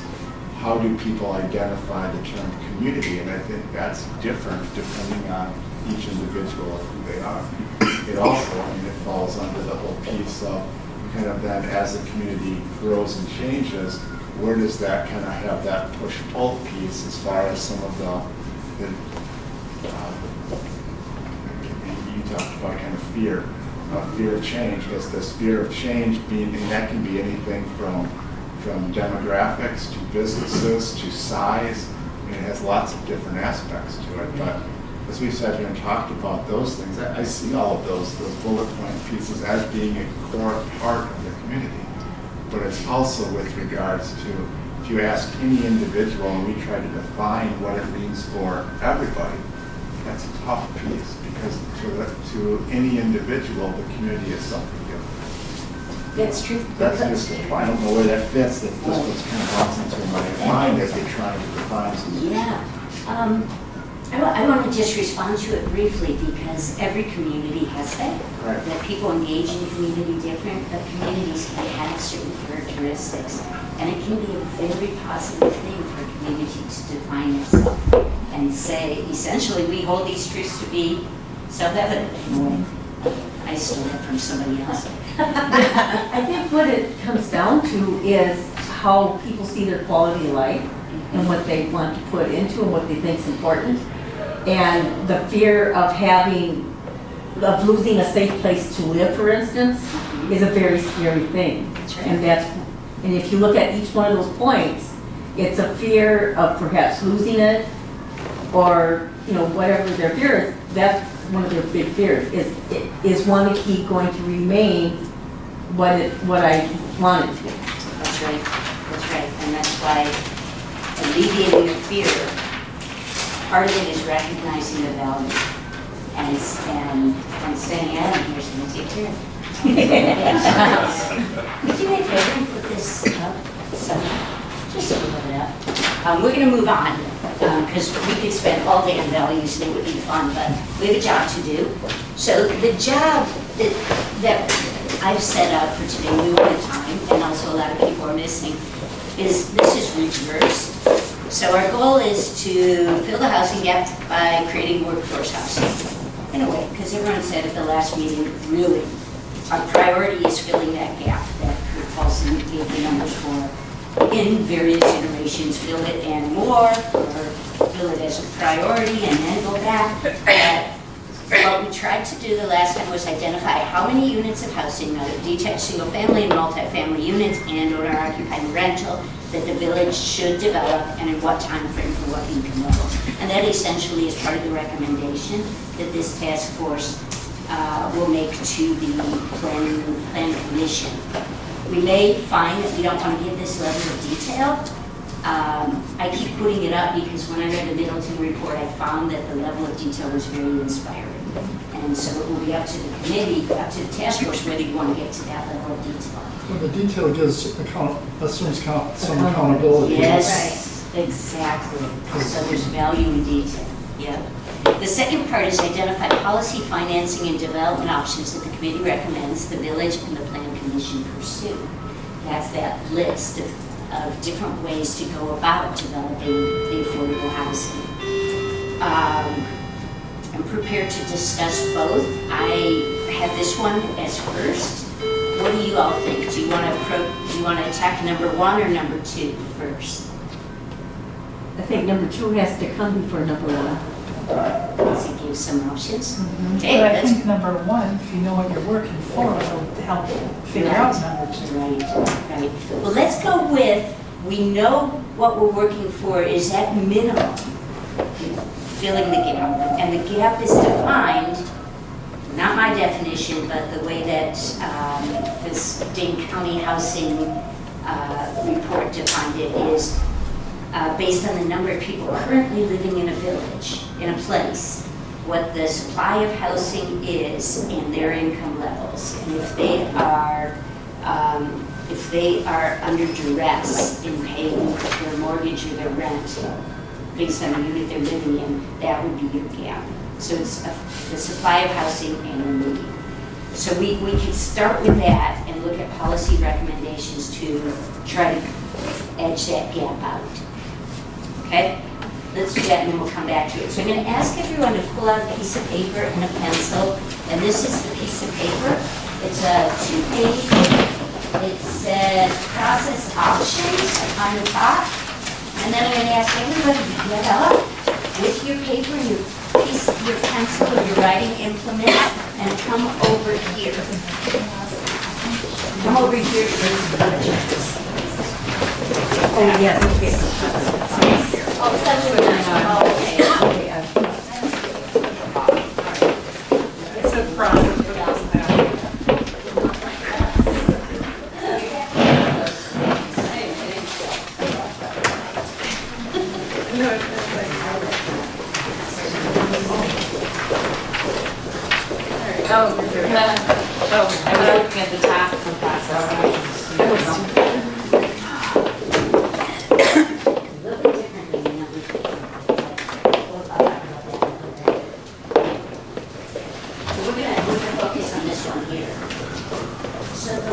how do people identify the term community? And I think that's different depending on each individual of who they are. It also, it falls under the whole piece of kind of then as the community grows and changes, where does that kind of have that push-pull piece as far as some of you talked about kind of fear of change. Does this fear of change being, and that can be anything from demographics to businesses to size. I mean, it has lots of different aspects to it. But as we sat here and talked about those things, I see all of those bullet point pieces as being a core part of the community. But it's also with regards to, if you ask any individual and we try to define what it means for everybody, that's a tough piece because to any individual, the community is something different. That's true. That's just, I don't know where that fits, that just what's kind of bouncing through my mind as they try to define something. Yeah. I want to just respond to it briefly because every community has that. Right. That people engage in community different, but communities can have certain characteristics. And it can be a very positive thing for a community to define itself and say, essentially, we hold these truths to be self-evident in a way. I stole that from somebody else. I think what it comes down to is how people see their quality of life and what they want to put into and what they think is important. And the fear of losing a safe place to live, for instance, is a very scary thing. That's right. And if you look at each one of those points, it's a fear of perhaps losing it, or whatever their fear is. That's one of their big fears. Is Waunakee going to remain what I want it to be? That's right. That's right. And that's why alleviating the fear, part of it is recognizing the value and saying, Adam, here's going to take care of it. Would you make favor and put this up? Just a little bit up. We're going to move on because we could spend all day on values and it would be fun, but we have a job to do. So the job that I've set out for today, we won't have time, and also a lot of people are missing, is reversed. So our goal is to fill the housing gap by creating workforce housing, in a way, because everyone said at the last meeting, really, our priority is filling that gap that Kurt Paulson gave the numbers for in various iterations, fill it and more, or fill it as a priority and then go back. What we tried to do the last time was identify how many units of housing, detached single-family and multi-family units and or occupied rental, that the village should develop and in what time frame for what income level. And that essentially is part of the recommendation that this task force will make to the plan commission. We may find that we don't want to give this level of detail. I keep putting it up because when I read the Middleton report, I found that the level of detail was very inspiring. And so it will be up to the committee, up to the task force, whether you want to get to that level of detail. Well, the detail assumes some accountability. Yes, exactly. So there's value in detail. Yeah. The second part is identify policy, financing, and development options that the committee recommends the village and the plan commission pursue. That's that list of different ways to go about developing the affordable housing. I'm prepared to discuss both. I had this one as first. What do you all think? Do you want to attack number 1 or number 2 first? I think number 2 has to come before number 1. Does it give some options? Okay, But I let's- think number 1, if you know what you're working for, it'll help figure out number 2. Right. Well, let's go with, we know what we're working for is at minimum filling the gap. And the gap is defined, not my definition, but the way that this Dane County Housing report defined it is based on the number of people currently living in a village, in a place, what the supply of housing is and their income levels. And if they are under duress in paying their mortgage or their rent based on the unit they're living in, that would be your gap. So it's the supply of housing and the need. So we could start with that and look at policy recommendations to try to edge that gap out. Okay? Let's do that and then we'll come back to it. So I'm going to ask everyone to pull out a piece of paper and a pencil. And this is the piece of paper. It's a 2-page. It says process options on the top. And then I'm going to ask everybody to get up with your paper and your pencil or your writing implement and come over here. Come over here. Oh, yes. Oh, that's what I'm It's a process. I was looking at the top of the process.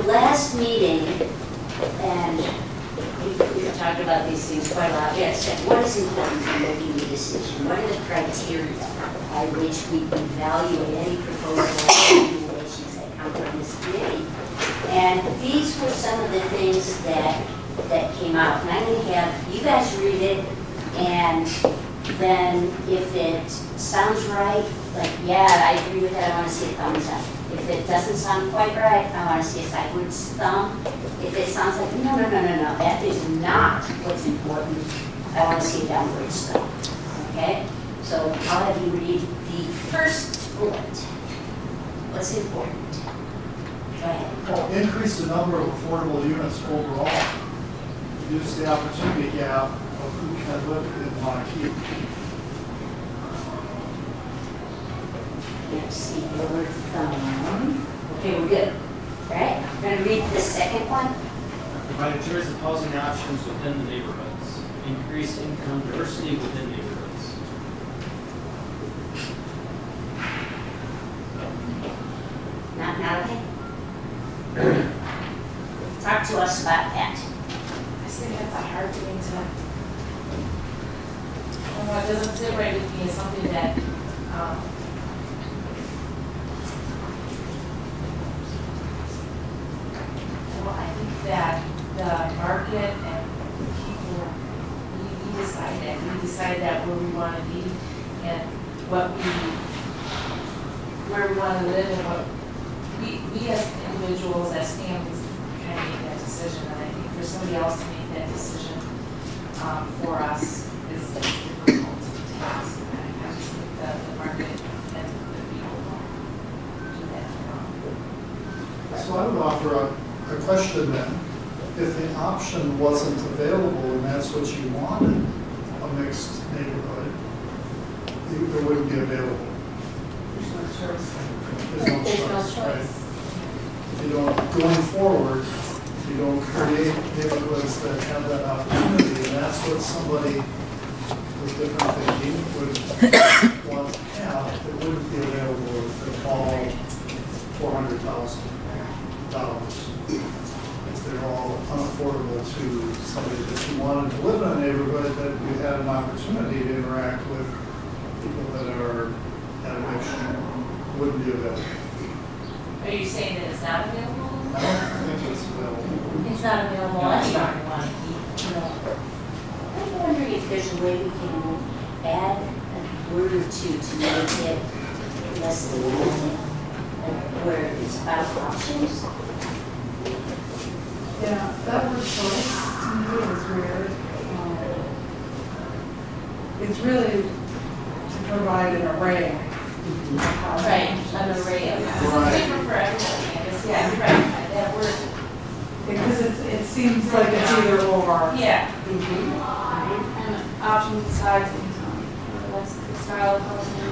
Last meeting, and we've talked about these things quite a lot. We had said, what is important for making the decision? What are the criteria by which we evaluate any proposal or recommendations that come from this committee? And these were some of the things that came out. And I'm going to have you guys read it, and then if it sounds right, like, yeah, I agree with that, I want to see a thumbs up. If it doesn't sound quite right, I want to see a sideways thumb. If it sounds like, no, that is not what's important, I want to see a downwards thumb. Okay? So I'll have you read the first bullet. What's important? Go ahead. Well, increase the number of affordable units overall. Reduce the opportunity gap of who can live in Waunakee. Let's see, lower thumb. Okay, we're good. All right, I'm going to read the second one. Provide a choice of housing options within the neighborhoods. Increase income diversity within neighborhoods. Not okay? Talk to us about that. I think that's a hard thing to, I don't know, it doesn't sit right with me. It's something that, well, I think that the market and people, we decide that where we want to be and where we want to live and what we as individuals, as families, kind of make that decision. And I think for somebody else to make that decision for us is difficult to task. I just think that the market and the people do that. So I would offer a question then. If the option wasn't available and that's what you wanted, a mixed neighborhood, it wouldn't be available. There's no choice. There's no choice, right? If you don't, going forward, you don't create neighborhoods that have that opportunity, and that's what somebody with different thinking would want wouldn't be available if all $400,000. If they're all unaffordable to somebody that you wanted to live in a neighborhood, that you had an opportunity to interact with people that are at eviction, wouldn't be available. Are you saying that it's not available? I don't think it's available. It's not available anywhere in Waunakee. I'm wondering if there's a way we can add a word or two to make it less limited, where it's about options. Yeah, that word choice to me is weird. It's really to provide an array. Right, an array of. It's different for everybody, I guess. Yeah, Right, that word. Because it seems like it's either or. Yeah. And options, size, and that's the style of housing,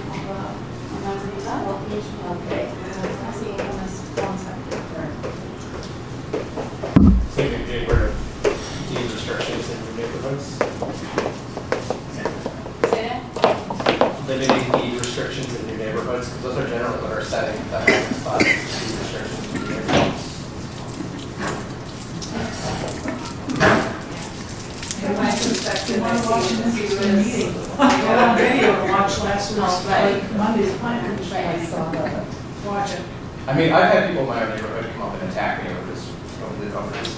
Okay. I see it on this one sector. So you can get rid of deed restrictions in your neighborhoods. Say that? Limiting deed restrictions in your neighborhoods, because those are generally what are setting the deed restrictions in your neighborhoods. My perspective, I watched an interesting meeting. I got on video to watch last week's, like, Monday's plan. I saw that. Watch it. I mean, I've had people in my own neighborhood come up and attack me over this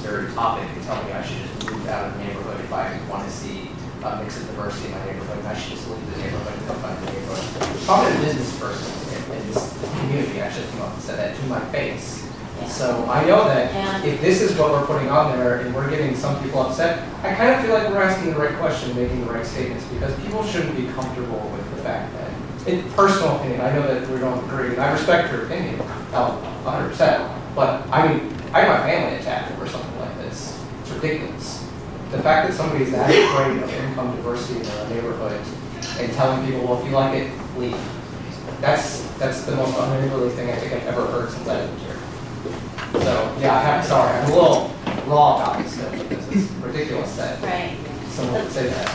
very topic and tell me I should just move out of the neighborhood if I want to see a mix of diversity in my neighborhood. I should just leave the neighborhood and come find the neighborhood. Probably a business person in this community actually came up and said that to my face. So I know that if this is what we're putting on there and we're getting some people upset, I kind of feel like we're asking the right question, making the right statements, because people shouldn't be comfortable with the fact that, in personal opinion, I know that we don't agree, and I respect your opinion, 100%, but I mean, I have my family attacked over something like this. It's ridiculous. The fact that somebody's that afraid of income diversity in their neighborhood and telling people, well, if you like it, leave. That's the most unneighborly thing I think I've ever heard since I've been here. So, yeah, I'm a little raw about this stuff because it's ridiculous that someone would say that.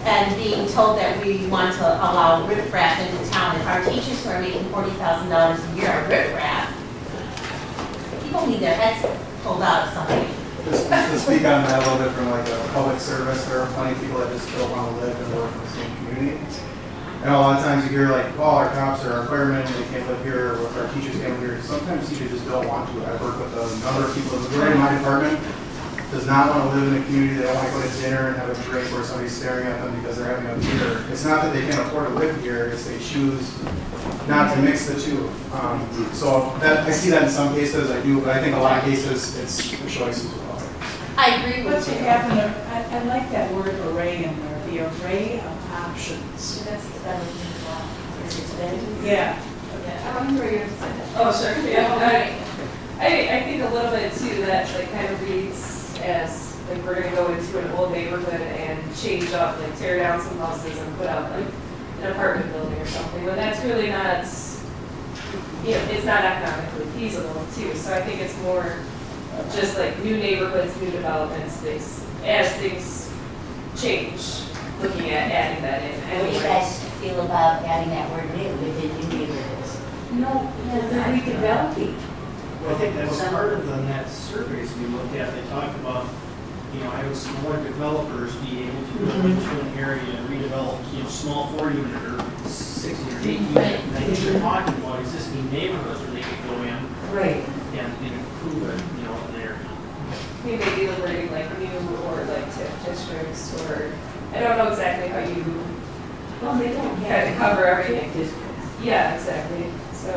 And being told that we want to allow riffraff into town, if our teachers who are making $40,000 a year are riffraff, people need their heads pulled out of something. Just to speak on that a little bit from like a public service, there are plenty of people that just don't want to live and work in the same community. And a lot of times you hear like, oh, our cops or our firemen, they can't live here, or our teachers can't live here. Sometimes teachers just don't want to. I've worked with a number of people. The majority of my department does not want to live in a community. They don't want to go to dinner and have a drink where somebody's staring at them because they're having a beer. It's not that they can't afford to live here, it's they choose not to mix the two. So that, I see that in some cases, I do, but I think a lot of cases, it's a choice as well. I agree with you. I like that word array in there, the array of options. That's expensive. Yeah. I remember you said that. Oh, sure, yeah. I think a little bit too, that like kind of reads as like we're gonna go into an old neighborhood and change up, like tear down some houses and put up like an apartment building or something, when that's really not, you know, it's not economically feasible too. So I think it's more just like new neighborhoods, new developments, as things change, looking at adding that in. What do you guys feel about adding that word new within new neighborhoods? No, they're redeveloping. Well, I think that's part of them, that surveys we looked at, they talked about, you know, having some more developers be able to go into an area and redevelop, you know, small 4-unit or 6 or 8-unit. And I think they're talking about existing neighborhoods where they could go in. Right. And improve it, you know, there. Maybe liberating like new or like TIF districts, or I don't know exactly how you Well, they don't kind have of cover everything. districts. Yeah, exactly. So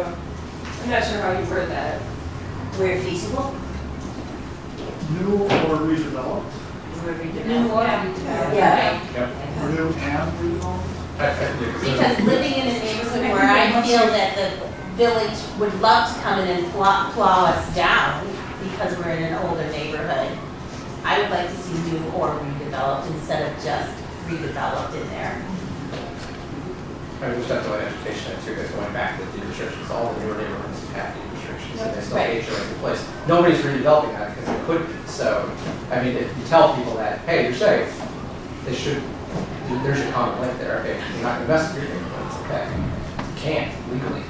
I'm not sure how you word that. Where feasible? New or redeveloped? New or Yeah. Or new and redeveloped? Because living in a neighborhood where I feel that the village would love to come in and plow us down because we're in an older neighborhood, I would like to see new or redeveloped instead of just redeveloped in there. I mean, just have to let education too, because going back to the deed restrictions, all the newer neighborhoods have deed restrictions, and they still have HOAs in place. Nobody's redeveloping that because they couldn't. So, I mean, if you tell people that, hey, you're safe, they should, there's your common link there. Okay, you're not going to mess with your neighborhood, it's okay. can't legally.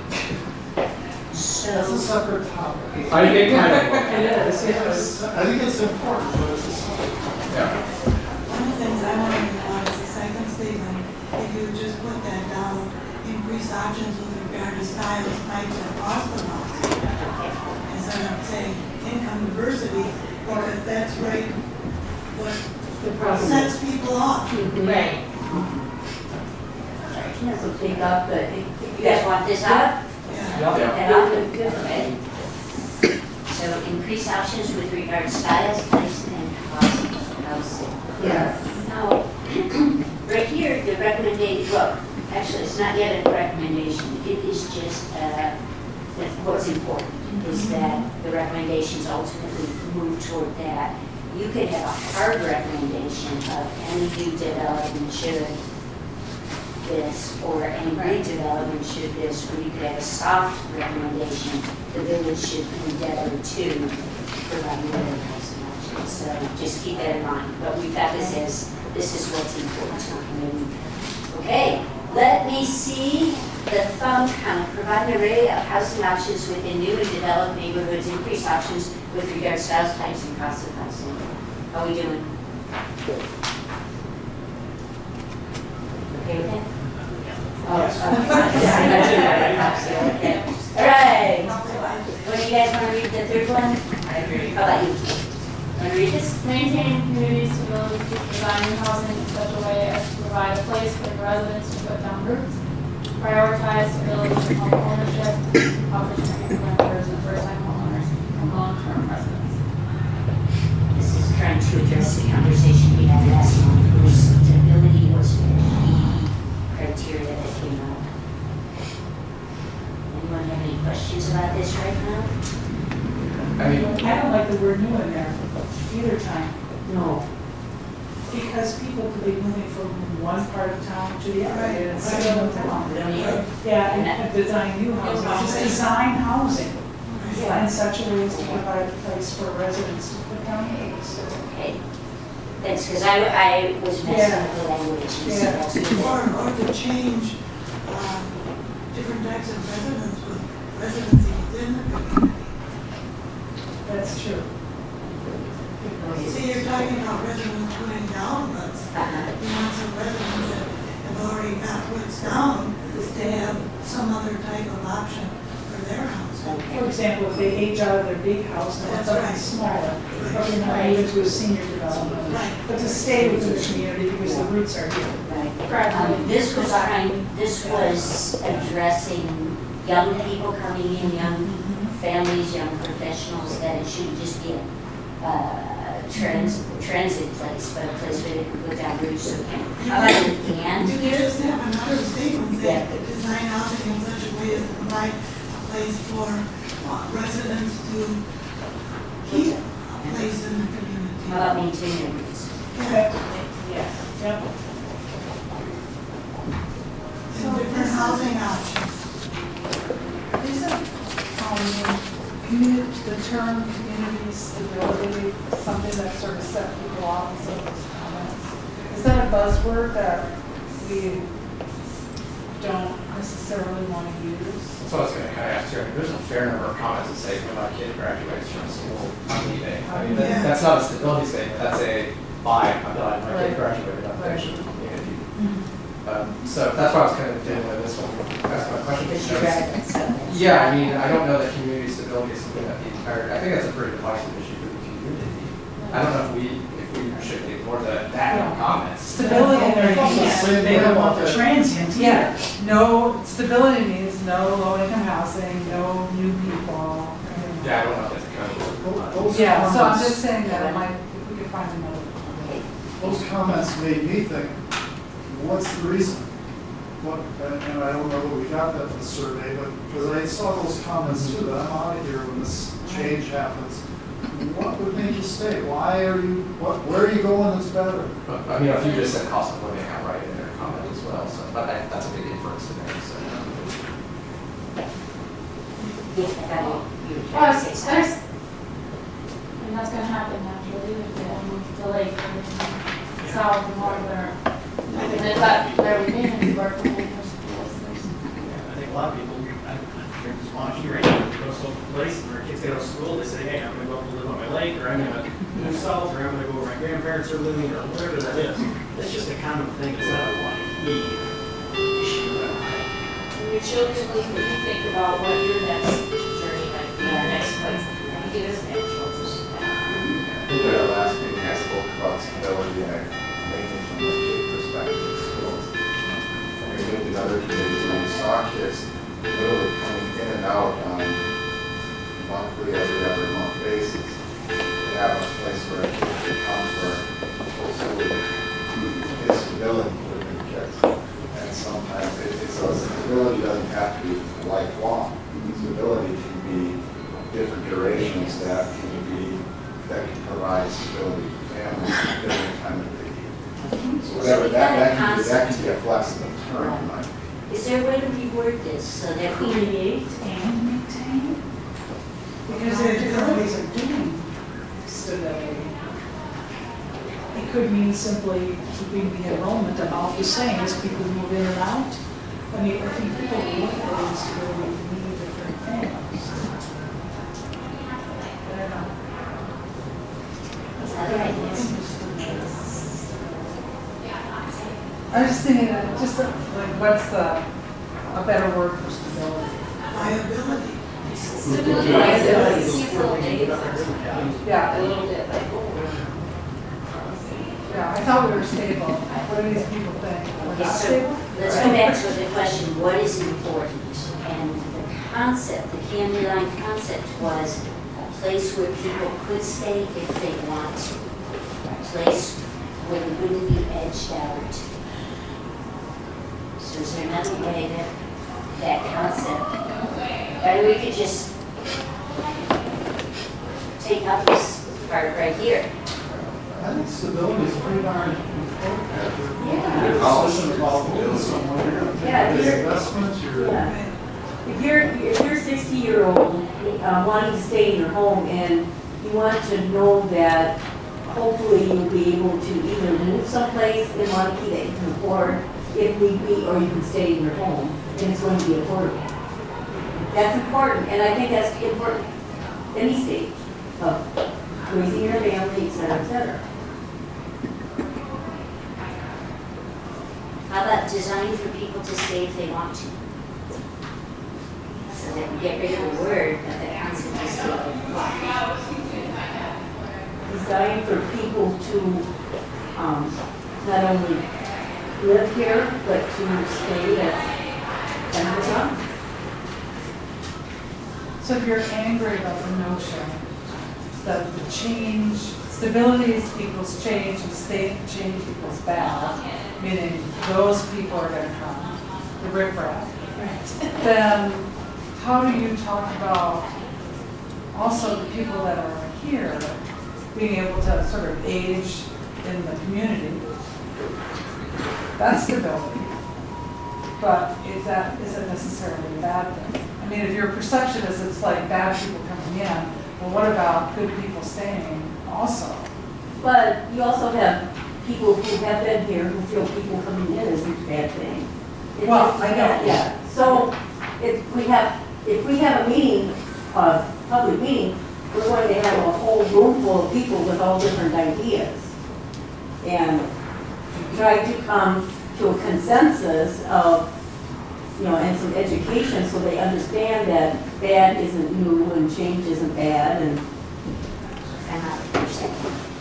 So. That's a separate topic. I think it kind of. It is, yes. I think it's important, but it's a separate topic. Yeah. One of the things I want to know about is the second statement. If you would just put that down, increase options with regard to styles, types, and cost of housing. Instead of saying income diversity, because that's right what sets people off. Right. So take up the, you guys want this up? Okay. So increase options with regard to styles, types, and cost of housing. Yes. Now, right here, the recommendation, well, actually, it's not yet a recommendation. It is just what's important is that the recommendations ultimately move toward that. You could have a hard recommendation of any new development should this, or any redevelopment should this, or you could have a soft recommendation, the village should endeavor to provide more housing options. So just keep that in mind. But we've got this as, this is what's important to the community. Okay, let me see the thumb count. Provide an array of housing options within new and developed neighborhoods, increase options with regard to styles, types, and cost of housing. How are we doing? Okay with that? Oh, okay. All right. What do you guys want to read the third one? I agree. How about you? Want to read this? Maintaining community stability through designing housing in such a way as to provide a place for the residents to put down roots, prioritize stability in home ownership, opportunity for renters and first-time homeowners, and long-term residents. This is trying to address the conversation we had last month, where stability was the key criteria that came up. Anyone have any questions about this right now? I mean, I don't like the word new in there either time. No. Because people could be moving from one part of town to the other, and it's still in town. We don't need it. Yeah, and design new housing, just design housing in such a way as to provide a place for residents to put down roots. Okay. That's because I was messing with the language. And so that's what Or to change different types of residents with residency within the community. That's true. See, you're talking about residents putting down roots. You want some residents that have already got roots down to have some other type of option for their house. For example, if they age out of their big house, then it's something smaller, or they might move into a senior development. But to stay within the community because the roots are here. Right. This was addressing young people coming in, young families, young professionals, that it shouldn't just be a transit place, but a place where they can put down roots. So how about the and You here? can just have another statement that design housing in such a way as to provide a place for residents to keep a place in the community. How about maintaining roots? Okay. Yes. Yep. And different housing options. Isn't the term community stability something that sort of set people off in some of those comments? Is that a buzzword that we don't necessarily want to use? So I was going to kind of ask too, there's a fair number of comments that say when my kid graduates from school on D-Day. I mean, that's not a stability statement, that's a bye, I'm done, my kid graduated, I'm finished with the community. So that's why I was kind of dealing with this one, that's my question. Because you graduate, so. Yeah, I mean, I don't know that community stability is something that the entire, I think that's a pretty divisive issue for the community. I don't know if we should ignore that in comments. Stability in their use, they don't want the transient. Yeah, no, stability means no low-income housing, no new people. Yeah, I don't know if that's a code. Yeah, so I'm just saying that it might, if we could find another. Those comments made me think, what's the reason? What, and I don't know that we got that in the survey, but because I saw those comments too, that I'm out of here when this change happens. What would make you stay? Why are you, where are you going that's better? But, I mean, if you just said cost of living outright in their comment as well, so, but that's a big inference to make, so. Well, and that's gonna happen naturally if they move to Lake and south and northern. And is that where we need to work with schools? I think a lot of people, I drink this Waunakee right now, go to some place, and our kids get out of school, they say, hey, I'm gonna go up and live on my lake, or I'm gonna move south, or I'm gonna go where my grandparents are living, or whatever that is. It's just a common thing, it's not a Waunakee issue. Your children leave, when you think about what your next journey might be, your next place, I think it is natural to see that. I think at our last meeting, I spoke about stability, and mainly from the kid perspective in schools. We lived in other communities, and we saw kids literally coming in and out on monthly, every other month basis. They have a place where a kid can come for full school stability for the kids. And sometimes so stability doesn't have to be lifelong. Stability can be different durations that can provide stability for families at different time of the year. So whatever, that can be a flexible term, right? Is there a way to reword this so that we Create and maintain. Because there are different ways of doing stability. It could mean simply keeping the enrollment about the same as people move in and out. I mean, I think people look at instability to mean different things. I don't know. other ideas? I was just thinking, just like, what's a better word for stability? Liability. Stability seems a little negative. Yeah. A little bit like, oh. Yeah, I thought we were stable. What do these people think? We're Okay, not so stable? let's go back to the question, what is important? And the concept, the candy line concept was a place where people could stay if they want to. A place where they wouldn't be edged out. So is there another way that concept, or we could just take out this part right here. I think stability is pretty darn important. Yeah. Discussion about living somewhere. Yeah, Your investments, your. Yeah. If you're 60-year-old wanting to stay in your home and you want to know that hopefully you'll be able to either move someplace in Waunakee that you can afford if need be, or you can stay in your home and it's going to be affordable. That's important, and I think that's important any stage of raising your family, et cetera, et cetera. How about design for people to stay if they want to? So that we get rid of the word, but the concept is still. Designed for people to not only live here, but to stay at Amazon. So if you're angry about the notion that the change, stability equals change and change equals bad, meaning those people are going to come, the riffraff, then how do you talk about also the people that are here being able to sort of age in the community? That's stability. But is it necessarily a bad thing? I mean, if your perception is it's like bad people coming in, well, what about good people staying also? But you also have people who have been here who feel people coming in isn't a bad thing. Well, I know. Yeah. So if we have a meeting, a public meeting, we're going to have a whole room full of people with all different ideas. And try to come to a consensus of, and some education so they understand that bad isn't new and change isn't bad. And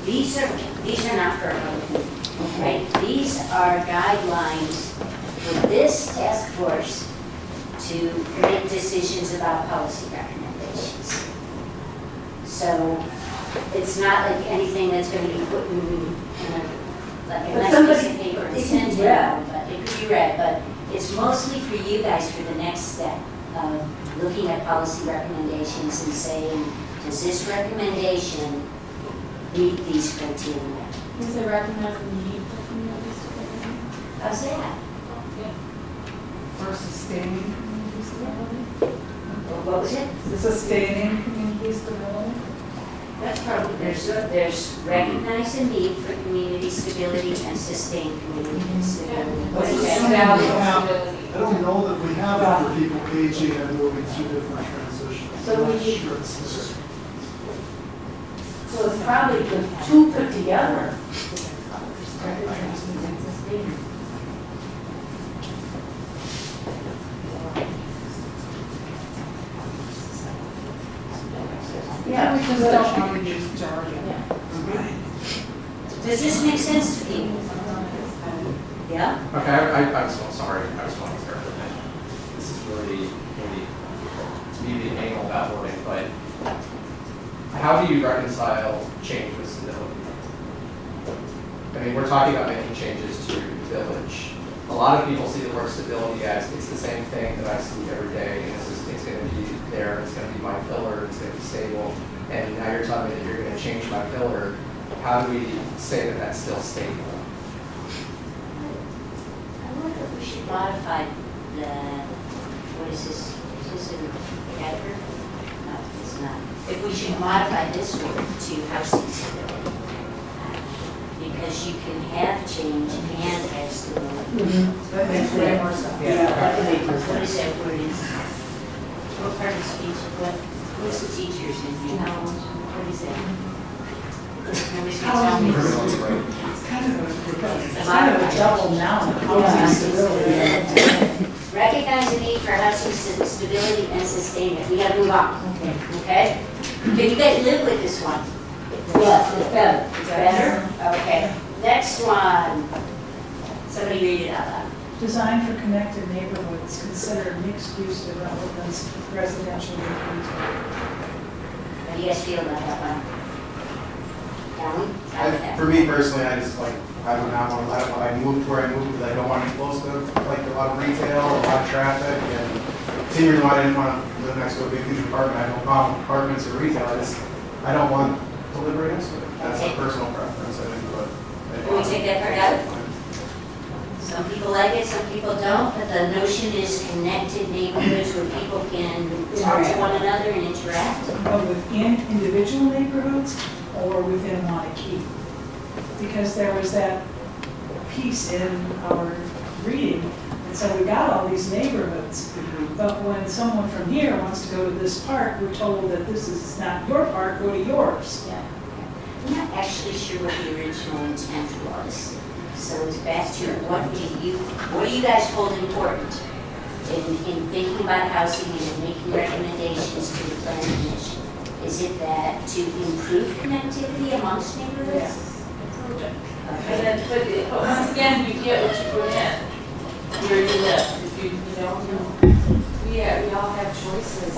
These are not for everyone, right? These are guidelines for this task force to make decisions about policy recommendations. So it's not like anything that's going to be put in a nice piece of paper and sent to you, but it could be read. But it's mostly for you guys for the next step of looking at policy recommendations and saying, does this recommendation meet these criteria? Is it recognized the need for communities to live in? How's that? For sustaining community stability? What was it? Sustaining community stability? That's probably, there's recognize the need for community stability and sustain community stability. What is that? I don't know that we have it for people aging and moving through different transitions. So I'm we not need- sure it's there. So it's probably the two put together. Yeah, we just don't want to use jargon. Does this make sense to people? Yeah? Okay, I was sorry, I was wanting to start with it. This is really, maybe anal about wording, but how do you reconcile change with stability? I mean, we're talking about making changes to the village. A lot of people see the word stability as it's the same thing that I see every day, and it's going to be there, it's going to be my pillar, it's going to be stable. And now you're telling me that you're going to change my pillar. How do we say that that's still stable? I wonder if we should modify the, what is this? Is this a category? No, it's not. If we should modify this word to housing stability. Because you can have change and have stability. That makes way more sense. What is that word? What part of speech? What's the teachers in here? What is that? It's kind of a double noun, housing stability. Recognize the need for housing stability and sustainment. We gotta move on. Okay? Can you guys live with this one? Yeah, it's better. It's better? Okay. Next one. Somebody read it out loud. Design for connected neighborhoods, consider mixed-use developments, residential and retail. How do you guys feel about that one? Alan? For me personally, I just like, I don't know, I moved where I moved because I don't want to be close to like a lot of retail, a lot of traffic, and it's the reason why I didn't want to live next to a big huge apartment. I have no problem with apartments or retail. I don't want to live right next to it. That's a personal preference, I think, but. Can we take that part out? Some people like it, some people don't, but the notion is connected neighborhoods where people can talk to one another and interact. But within individual neighborhoods or within Waunakee? Because there was that piece in our reading that said we got all these neighborhoods, but when someone from here wants to go to this park, we're told that this is not your park, go to yours. Yeah. I'm not actually sure what the original intent was. So it's back to what do you guys hold important in thinking about housing and in making recommendations to the planning commission? Is it that to improve connectivity amongst neighborhoods? Yes. And then, but once again, you get what you put in, where you live. If you we all have choices.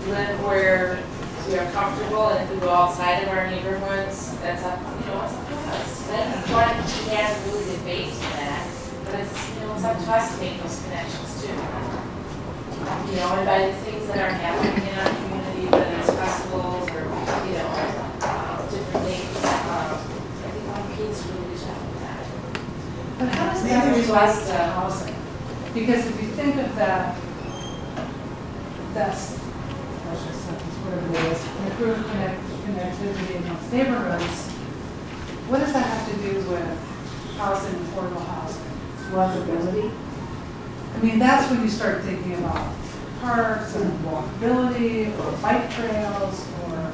We live where we are comfortable, and if we go outside of our neighborhoods, that's up, it's up to us. Then one has a really good base for that, but it's, it's up to us to make those connections too. And by the things that are happening in our community, whether it's festivals or, different things, I think our kids really good job with that. But how does that relate to housing? Because if you think of that, that's, whatever it is, improve connectivity amongst neighborhoods, what does that have to do with housing, affordable housing? Walkability. I mean, that's when you start thinking about parks and walkability or bike trails or,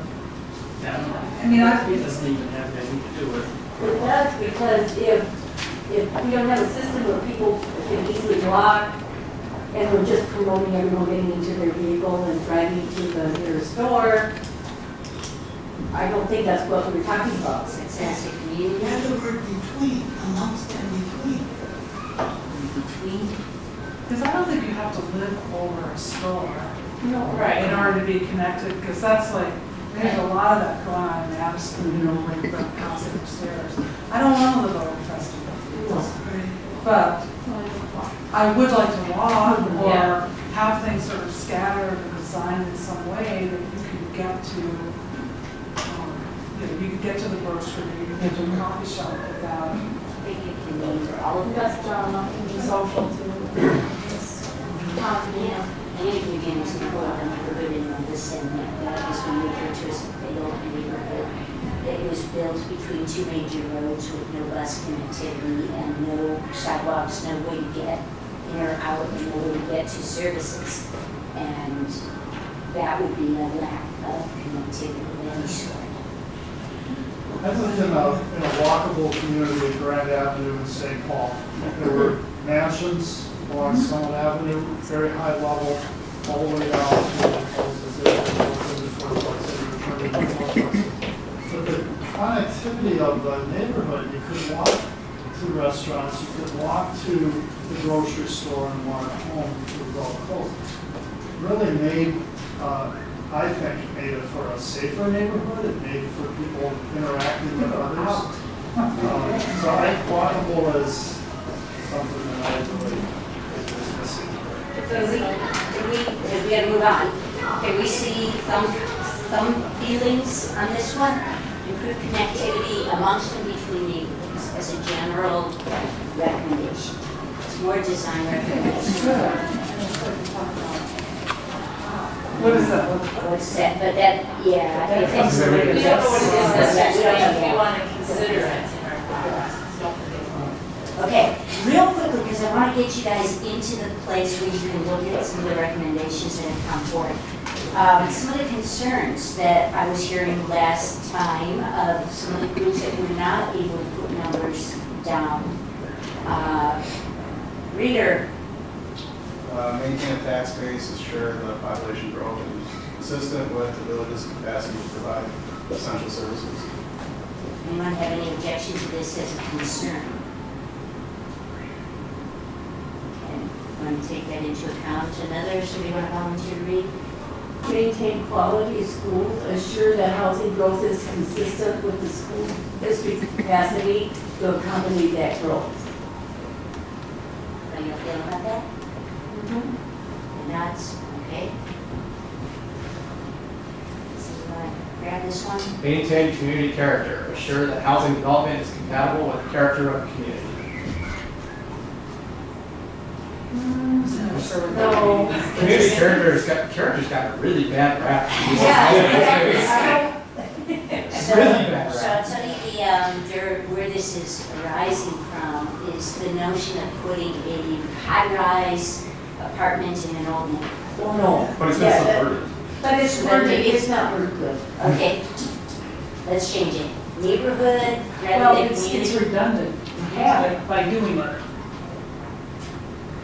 I mean, It doesn't even have anything to do with. It does, because if we don't have a system where people can easily walk, and we're just promoting everyone getting into their vehicle and driving to the nearest store, I don't think that's what we were talking about. It says a community. You have the word between, amongst and between. Between. because I don't think you have to live over a store Right. in order to be connected, because that's like, there's a lot of that going on in Madison, like the housing upstairs. I don't want to live over Festival Fields, but I would like to walk or have things sort of scattered or designed in some way that you can get to, you could get to the grocery, you can get to a coffee shop without. I think it can mean for all of That's us. drama and social too. Yeah. And it begins to go up in neighborhood in this and that is when we refer to as a failed neighborhood. It was built between two major roads with no bus connectivity and no sidewalks, no way to get in or out and no way to get to services. And that would be a lack of connectivity of any sort. I lived in a walkable community, Grand Avenue in St. Paul. There were mansions along Summit Avenue, very high level, all the way down to the houses that were in the fourplex that were turned into fourplexes. But the connectivity of the neighborhood, you could walk to restaurants, you could walk to the grocery store and walk home to the Gulf Coast. Really made, I think, made it for a safer neighborhood. It made for people interacting with others. So I think walkable is something that I really think is missing. We gotta move on. Can we see some feelings on this one? Improve connectivity amongst and between neighborhoods as a general recommendation. It's more design recommendation. What is that? What's that? But that, yeah, I think We don't know what it is necessarily, if we that's. want to consider it in our process, don't forget. Okay, real quickly, because I want to get you guys into the place where you can look at some of the recommendations that have come forward. Some of the concerns that I was hearing last time of some of the groups that were not able to put numbers down. Reader, Maintain a tax base, ensure the population growth is consistent with the village's capacity to provide essential services. anyone have any objection to this as a concern? Okay, want to take that into account? Another, somebody want to volunteer to read? Maintain quality of schools, assure that housing growth is consistent with the school district's capacity to accommodate that growth. How do you feel about that? And that's, okay. So you want to grab this one? Maintain community character. Assure that housing development is compatible with the character of the community. No. Community character's got a really bad rap. Yeah. So, Really bad so rap. I'll tell you where this is arising from is the notion of putting a high-rise apartment in an old neighborhood. Oh, no. But it's been subverted. But it's worded, it's not worded good. Okay, let's change it. Neighborhood Well, rather than it's community. redundant by doing it.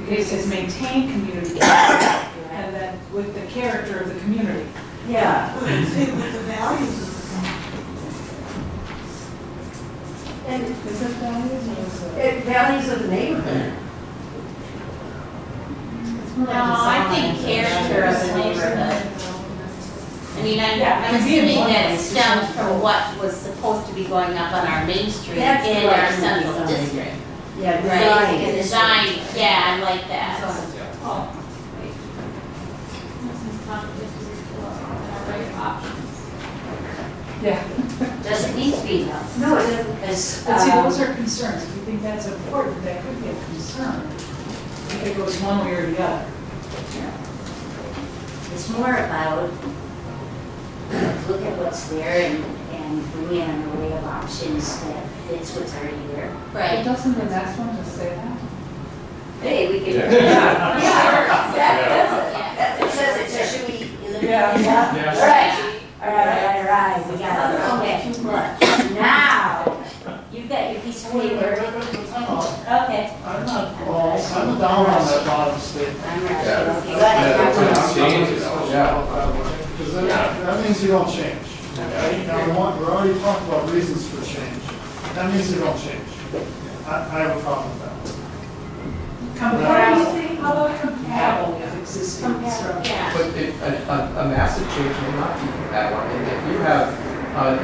Because it's maintain community character, and then with the character of the community. Yeah. See, with the values of And Is it values or is it? it values of the neighborhood. No, I think character of the neighborhood. I mean, I'm assuming that it stemmed from what was supposed to be going up on our main street That's in the our right central design. district. Yeah, Right, design. the design, yeah, I like that. Yeah. Doesn't need to be though. No, it doesn't. Because, But see, those are concerns. If you think that's important, that could be a concern. If it goes one way or the other. it's more about look at what's there and bring in an array of options that fits what's already there. Right. Doesn't the next one just say that? Hey, we can. Yeah. Yeah. It says, should we eliminate Yeah. that? Yeah. All right, we got it, okay, too much. Now, you've got your piece of paper. Okay. I'm not, I'm down on that bottom statement. I'm ready. Yeah. Okay, go ahead. Change it, yeah. Because that means you don't change. Now, we're already talking about reasons for change. That means you don't change. I have a problem with that. Compatible, how about compatible with existing structure? Yeah. But a massive change may not be compatible. I mean, if you have,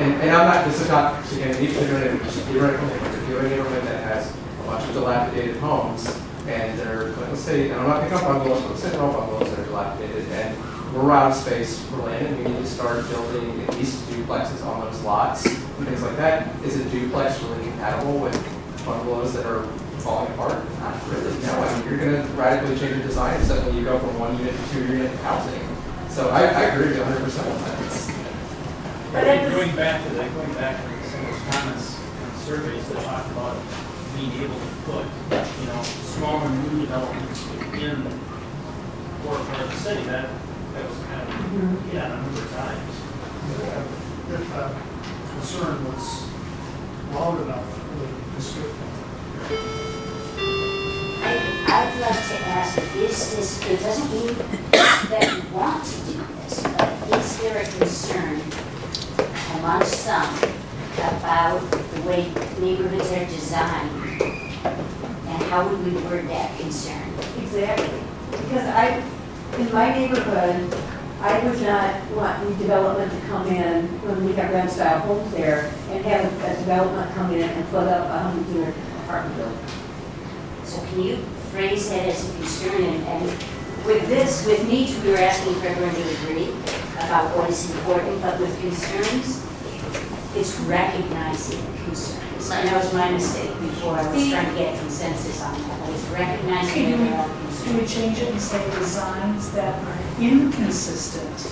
and I'm not, this is not, again, each neighborhood is theoretical, but if you're a neighborhood that has a bunch of dilapidated homes, and they're, let's say, and I'm not picking up bungalows, but let's say they're all bungalows that are dilapidated, and we're out of space for land, and we need to start building at least duplexes on those lots, and things like that. Is a duplex really compatible with bungalows that are falling apart? Not really, no. I mean, you're gonna radically change the design suddenly you go from 1 unit to 2 unit housing. So I agree with you 100% on that. But at the Going back to some of those comments and surveys that talk about being able to put, smaller new developments within core part of the city. That was kind of, a number of times. If that concern was loud enough, would district. I'd like to ask, is this, it doesn't mean that you want to do this, but is there a concern amongst some about the way neighborhoods are designed? And how would we word that concern? Exactly, because in my neighborhood, I would not want new development to come in when we have rent-style homes there and have a development come in and put up a 100-unit apartment building. So can you phrase that as a concern? And with needs, we were asking for everyone to agree about what is important, but with concerns, it's recognizing concerns. And that was my mistake before. I was trying to get consensus on that. But it's recognizing that there are concerns. Can we change it and say designs that are inconsistent with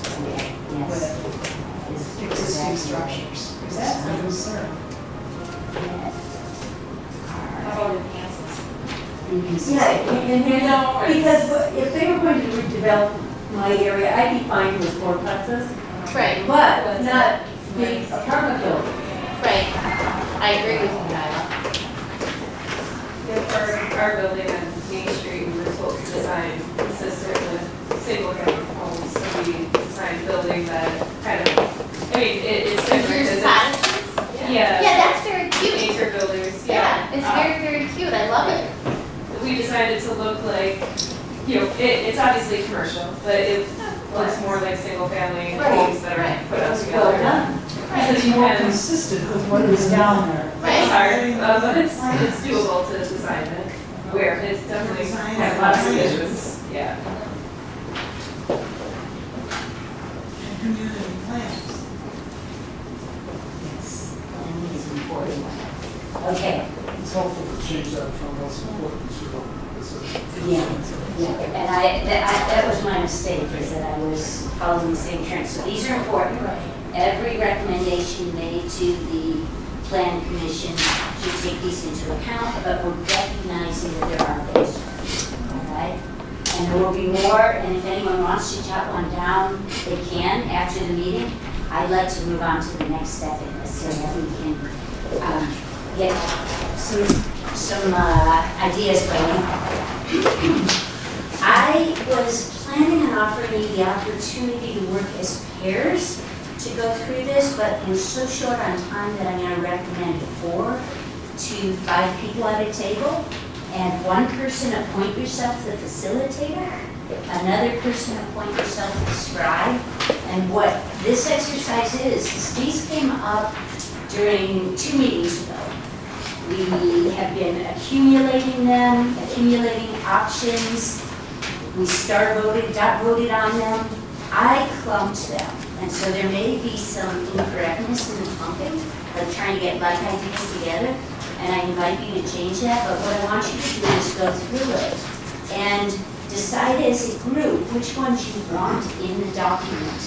existing structures? Because that's a concern. How about enhances? Yeah, because if they were going to redevelop my area, I'd be fine with fourplexes. Right. But not big apartment buildings. Right. I agree with you, Nyla. Our building on Main Street, we were told to design consistent with single-family homes, so we designed a building that kind of, it's different. Yours cottages? Yeah. Yeah, that's very cute. Nature builders, Yeah, it's very, very cute. I love it. We decided to look like, it's obviously commercial, but it looks more like single-family homes that are put up together. Well done. It's more consistent with what is down there. It's hard, but it's doable to design it, where it's definitely has lots of issues, yeah. And community plans. Yes, planning is important. Okay. It's helpful to change that from what's important to decision. Yeah, and that was my mistake, is that I was following the same trend. So these are important. Every recommendation made to the Plan Commission should take these into account, but we're recognizing that there are concerns, all right? And there will be more, and if anyone wants to jot one down, they can after the meeting. I'd like to move on to the next step in this, so that we can get some ideas going. I was planning on offering you the opportunity to work as pairs to go through this, but I'm so short on time that I'm going to recommend 4 to 5 people at a table, and one person appoint yourself the facilitator, another person appoint yourself the scribe. And what this exercise is these came up during 2 meetings ago. We have been accumulating them, accumulating options. We got voted on them. I clumped them. And so there may be some incorrectness in the clumping, like trying to get like ideas together. And I invite you to change that. But what I want you to do is go through it and decide as a group which ones you want in the document.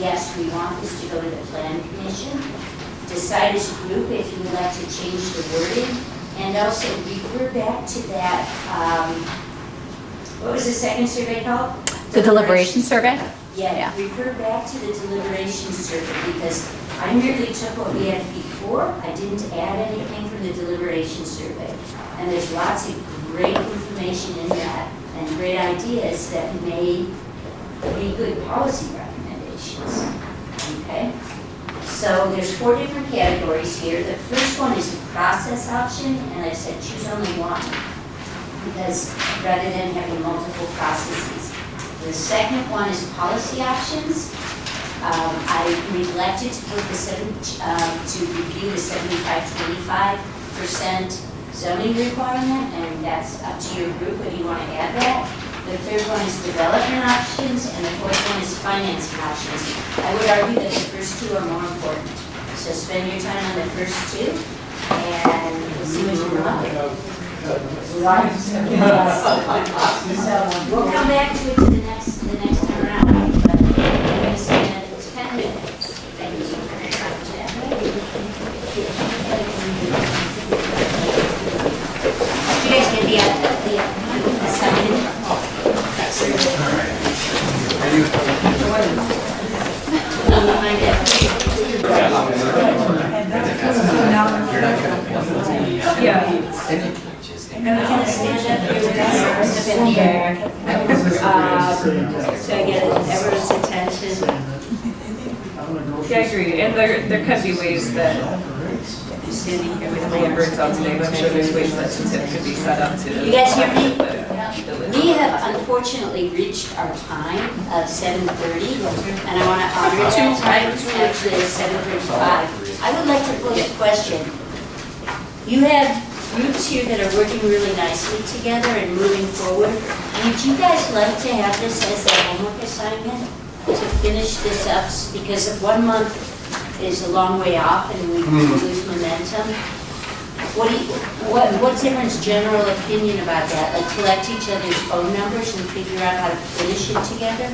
Yes, we want this to go to the Plan Commission. Decide as a group if you would like to change the wording, and also refer back to that, what was the second survey called? The deliberation survey? Yeah, refer back to the deliberation survey, because I merely took what we had before. I didn't add anything from the deliberation survey. And there's lots of great information in that, and great ideas that may be good policy recommendations, okay? So there's 4 different categories here. The first one is the process option, and I said choose only one, because rather than having multiple processes. The second one is policy options. I neglected to put to review the 75-25% zoning requirement, and that's up to your group whether you want to add that. The third one is development options, and the fourth one is financing options. I would argue that the first 2 are more important. So spend your time on the first 2, and we'll see what you want. We'll come back to it to the next time around, but we're going to spend 10 minutes. Thank you. And we're gonna stand up here with our arms up in the air. So I get everyone's attention. Yeah, I agree, and there could be ways that, standing here with my birds out today, but I'm sure there's ways that the tip could be set up to. You guys hear me? We have unfortunately reached our time of 7:30, and I want to honor that time. Actually, it's 7:35. I would like to pose a question. You have groups here that are working really nicely together and moving forward. Would you guys like to have this as a homework assignment to finish this up? Because if 1 month is a long way off and we lose momentum. What's everyone's general opinion about that? Like collect each other's phone numbers and figure out how to finish it together?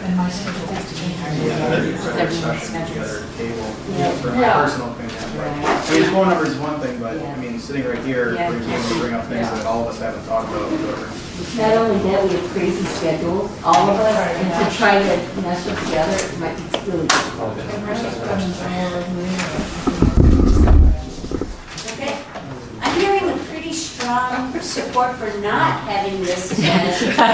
And my schedule has to change. For my personal opinion. I mean, phone number is one thing, but I mean, sitting right here, we bring up things that all of us haven't talked about. Not only that, we have crazy schedules, all of us, and to try to mesh them together, it might be really difficult. Okay. I'm hearing a pretty strong support for not having this as together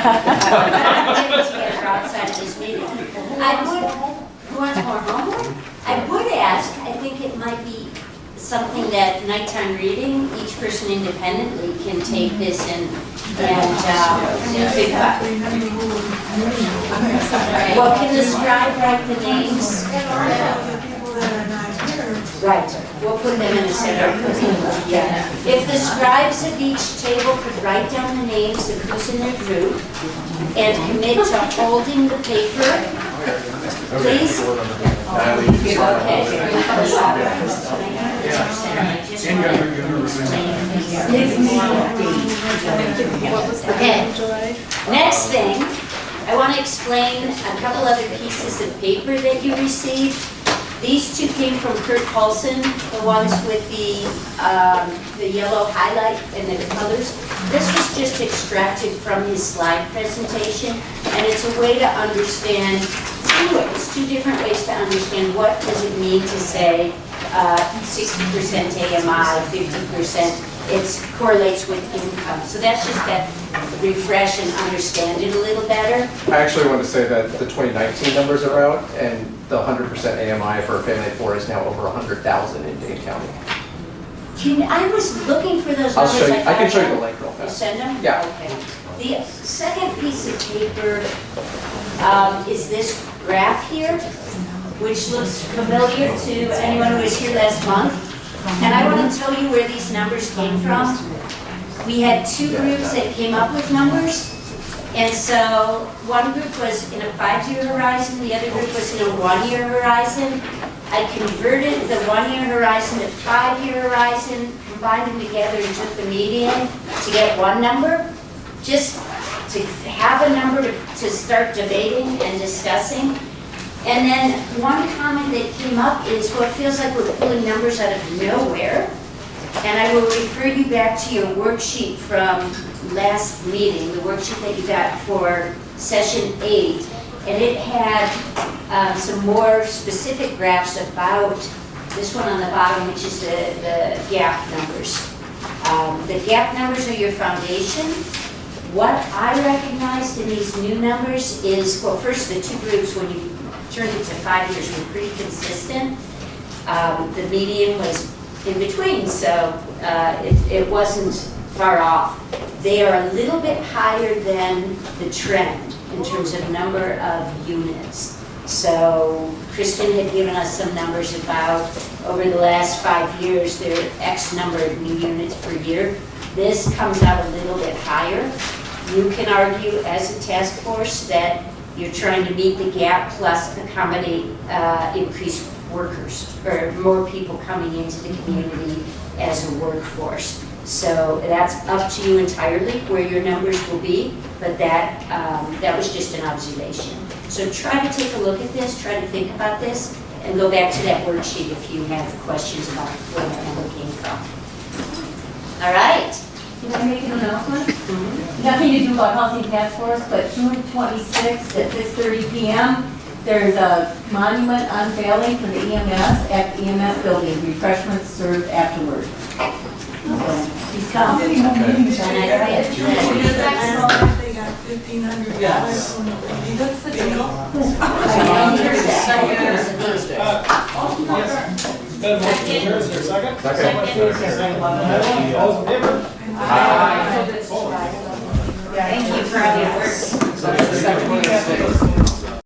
outside of this meeting. Who wants more homework? I would ask, I think it might be something that nighttime reading, each person independently can take this and think about. Well, can the scribe write the names? Right, we'll put them in a separate group. Yeah. If the scribes at each table could write down the names of who's in their group and commit to holding the paper, please. Okay, next thing, I want to explain a couple other pieces of paper that you received. These two came from Kurt Paulson, the ones with the yellow highlight and the colors. This was just extracted from his slide presentation, and it's a way to understand two different ways to understand what does it mean to say 60% AMI, 50%. It correlates with income. So that's just that refresh and understand it a little better. I actually want to say that the 2019 numbers are out, and the 100% AMI for a family of 4 is now over 100,000 in Dane County. I was looking for those I'll numbers. show you. I can show you the link real You fast. send them? Yeah. Okay. The second piece of paper is this graph here, which looks familiar to anyone who was here last month. And I want to tell you where these numbers came from. We had two groups that came up with numbers. And so one group was in a 5-year horizon, the other group was in a 1-year horizon. I converted the 1-year horizon to 5-year horizon, combined them together and took the median to get one number, just to have a number to start debating and discussing. And then one comment that came up is, well, it feels like we're pulling numbers out of nowhere. And I will refer you back to your worksheet from last meeting, the worksheet that you got for session 8. And it had some more specific graphs about this one on the bottom, which is the gap numbers. The gap numbers are your foundation. What I recognized in these new numbers is, well, first the two groups, when you turned it to 5 years, were pretty consistent. The median was in between, so it wasn't far off. They are a little bit higher than the trend in terms of number of units. So Kristen had given us some numbers about over the last 5 years, there are X number of new units per year. This comes out a little bit higher. You can argue as a task force that you're trying to meet the gap plus accommodate increased workers or more people coming into the community as a workforce. So that's up to you entirely where your numbers will be, but that was just an observation. So try to take a look at this, try to think about this, and go back to that worksheet if you have questions about what I'm looking so. All right. Can I make an announcement? Nothing to do about Housing Task Force, but June 26th at 6:30 PM, there's a monument unveiling for the EMS at the EMS building. Refreshments served afterward. So, please come. How many more meetings are And we I having? think They got $1,500. Yes. What's the deal? Been motion to adjourn, is there a second? Second. Second by Natalie, all in favor? Thank you for all your work. So,